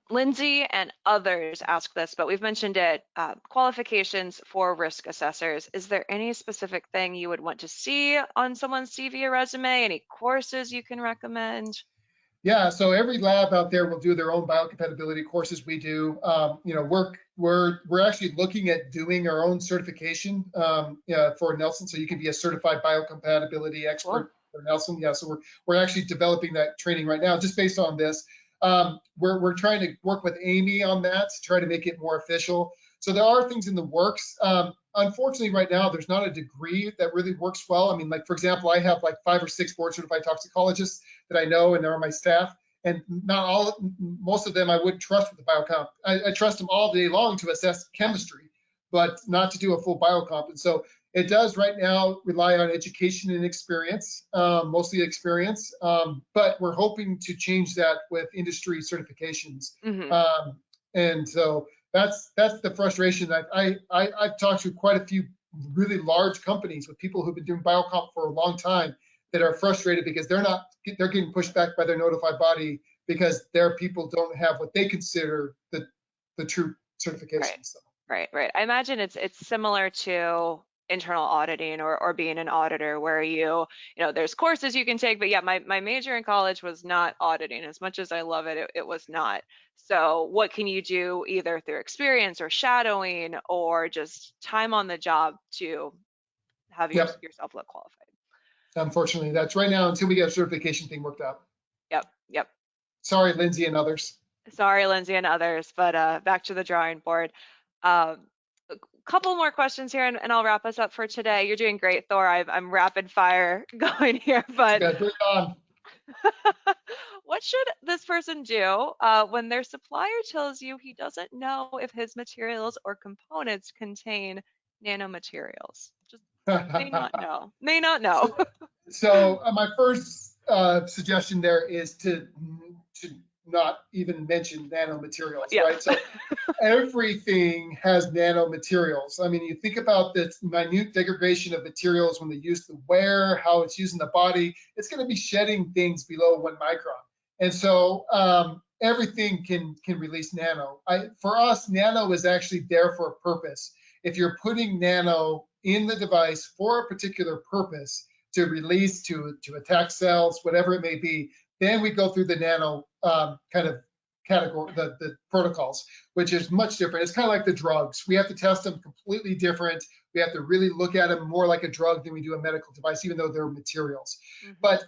Lindsay and others ask this, but we've mentioned it. Qualifications for risk assessors. Is there any specific thing you would want to see on someone's CV or resume? Any courses you can recommend? Yeah, so every lab out there will do their own biocompatibility courses. We do. We're actually looking at doing our own certification for Nelson, so you can be a certified biocompatibility expert for Nelson. Yeah, so we're actually developing that training right now, just based on this. We're trying to work with Amy on that to try to make it more official. So there are things in the works. Unfortunately, right now, there's not a degree that really works well. I mean, like, for example, I have like 5 or 6 board certified toxicologists that I know, and they're on my staff. And most of them I wouldn't trust with the biocomp. I trust them all day long to assess chemistry, but not to do a full biocomp. And so it does right now rely on education and experience, mostly experience. But we're hoping to change that with industry certifications. And so that's the frustration. I've talked to quite a few really large companies with people who've been doing biocomp for a long time that are frustrated because they're getting pushed back by their notified body because their people don't have what they consider the true certification. Right. So. Right. I imagine it's similar to internal auditing or being an auditor, where there's courses you can take, but yeah, my major in college was not auditing. As much as I love it, it was not. So what can you do either through experience or shadowing or just time on the job to have yourself look qualified? Unfortunately, that's right now until we get a certification thing worked out. Yep. Sorry, Lindsay and others. Sorry, Lindsay and others, but back to the drawing board. A couple more questions here, and I'll wrap us up for today. You're doing great, Thor. I'm rapid fire going here, but Bring it on. What should this person do when their supplier tells you he doesn't know if his materials or components contain nanomaterials? Just may not know. May not So, know. so my first suggestion there is to not even mention nanomaterials, Yeah. right? So everything has nanomaterials. I mean, you think about this minute degradation of materials when they use the wear, how it's used in the body, it's going to be shedding things below 1 micron. And so everything can release nano. For us, nano is actually there for a purpose. If you're putting nano in the device for a particular purpose to release, to attack cells, whatever it may be, then we go through the nano kind of category, the protocols, which is much different. It's kind of like the drugs. We have to test them completely different. We have to really look at them more like a drug than we do a medical device, even though they're materials. But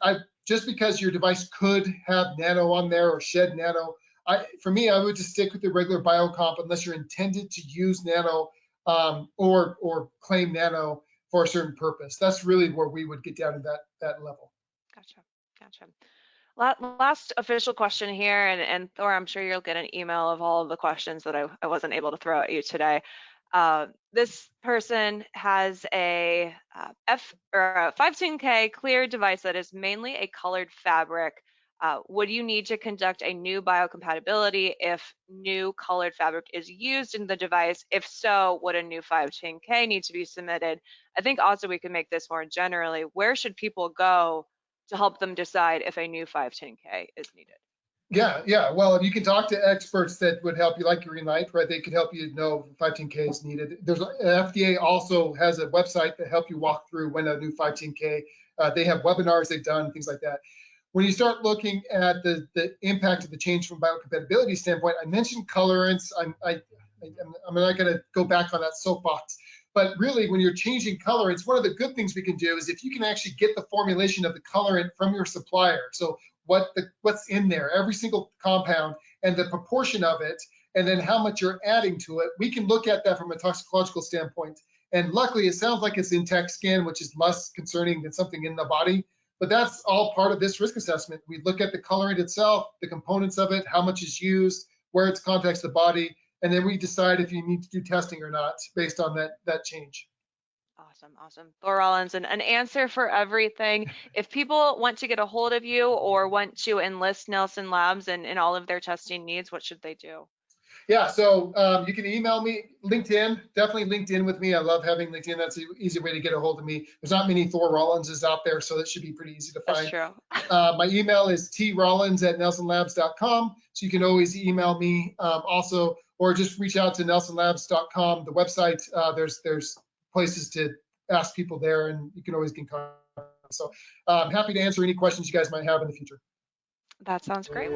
just because your device could have nano on there or shed nano, for me, I would just stick with the regular biocomp unless you're intended to use nano or claim nano for a certain purpose. That's really where we would get down to that level. Gotcha. Gotcha. Last official question here, and Thor, I'm sure you'll get an email of all of the questions that I wasn't able to throw at you today. This person has a F or a 510K cleared device that is mainly a colored fabric. Would you need to conduct a new biocompatibility if new colored fabric is used in the device? If so, would a new 510K need to be submitted? I think also we can make this more generally. Where should people go to help them decide if a new 510K is needed? Yeah. Well, you can talk to experts that would help you, like Greenlight, right? They could help you know if 510K is needed. There's FDA also has a website that help you walk through when a new 510K. They have webinars they've done, things like that. When you start looking at the impact of the change from biocompatibility standpoint, I mentioned colorants. I'm not going to go back on that soapbox. But really, when you're changing colorants, one of the good things we can do is if you can actually get the formulation of the colorant from your supplier. So what's in there, every single compound and the proportion of it, and then how much you're adding to it, we can look at that from a toxicological standpoint. And luckily, it sounds like it's intact skin, which is less concerning than something in the body. But that's all part of this risk assessment. We look at the colorant itself, the components of it, how much is used, where it's contacts the body, and then we decide if you need to do testing or not based on that change. Awesome, awesome. Thor Rollins, and an answer for everything. If people want to get a hold of you or want to enlist Nelson Labs in all of their testing needs, what should they do? Yeah, so you can email me, LinkedIn, definitely LinkedIn with me. I love having LinkedIn. That's an easy way to get a hold of me. There's not many Thor Rollinses out there, so that should be pretty easy to That's find. true. My email is trollins@nelsonlabs.com, so you can always email me also, or just reach out to nelsonlabs.com, the website. There's places to ask people there, and you can always get in contact. So I'm happy to answer any questions you guys might have in the future. That sounds great.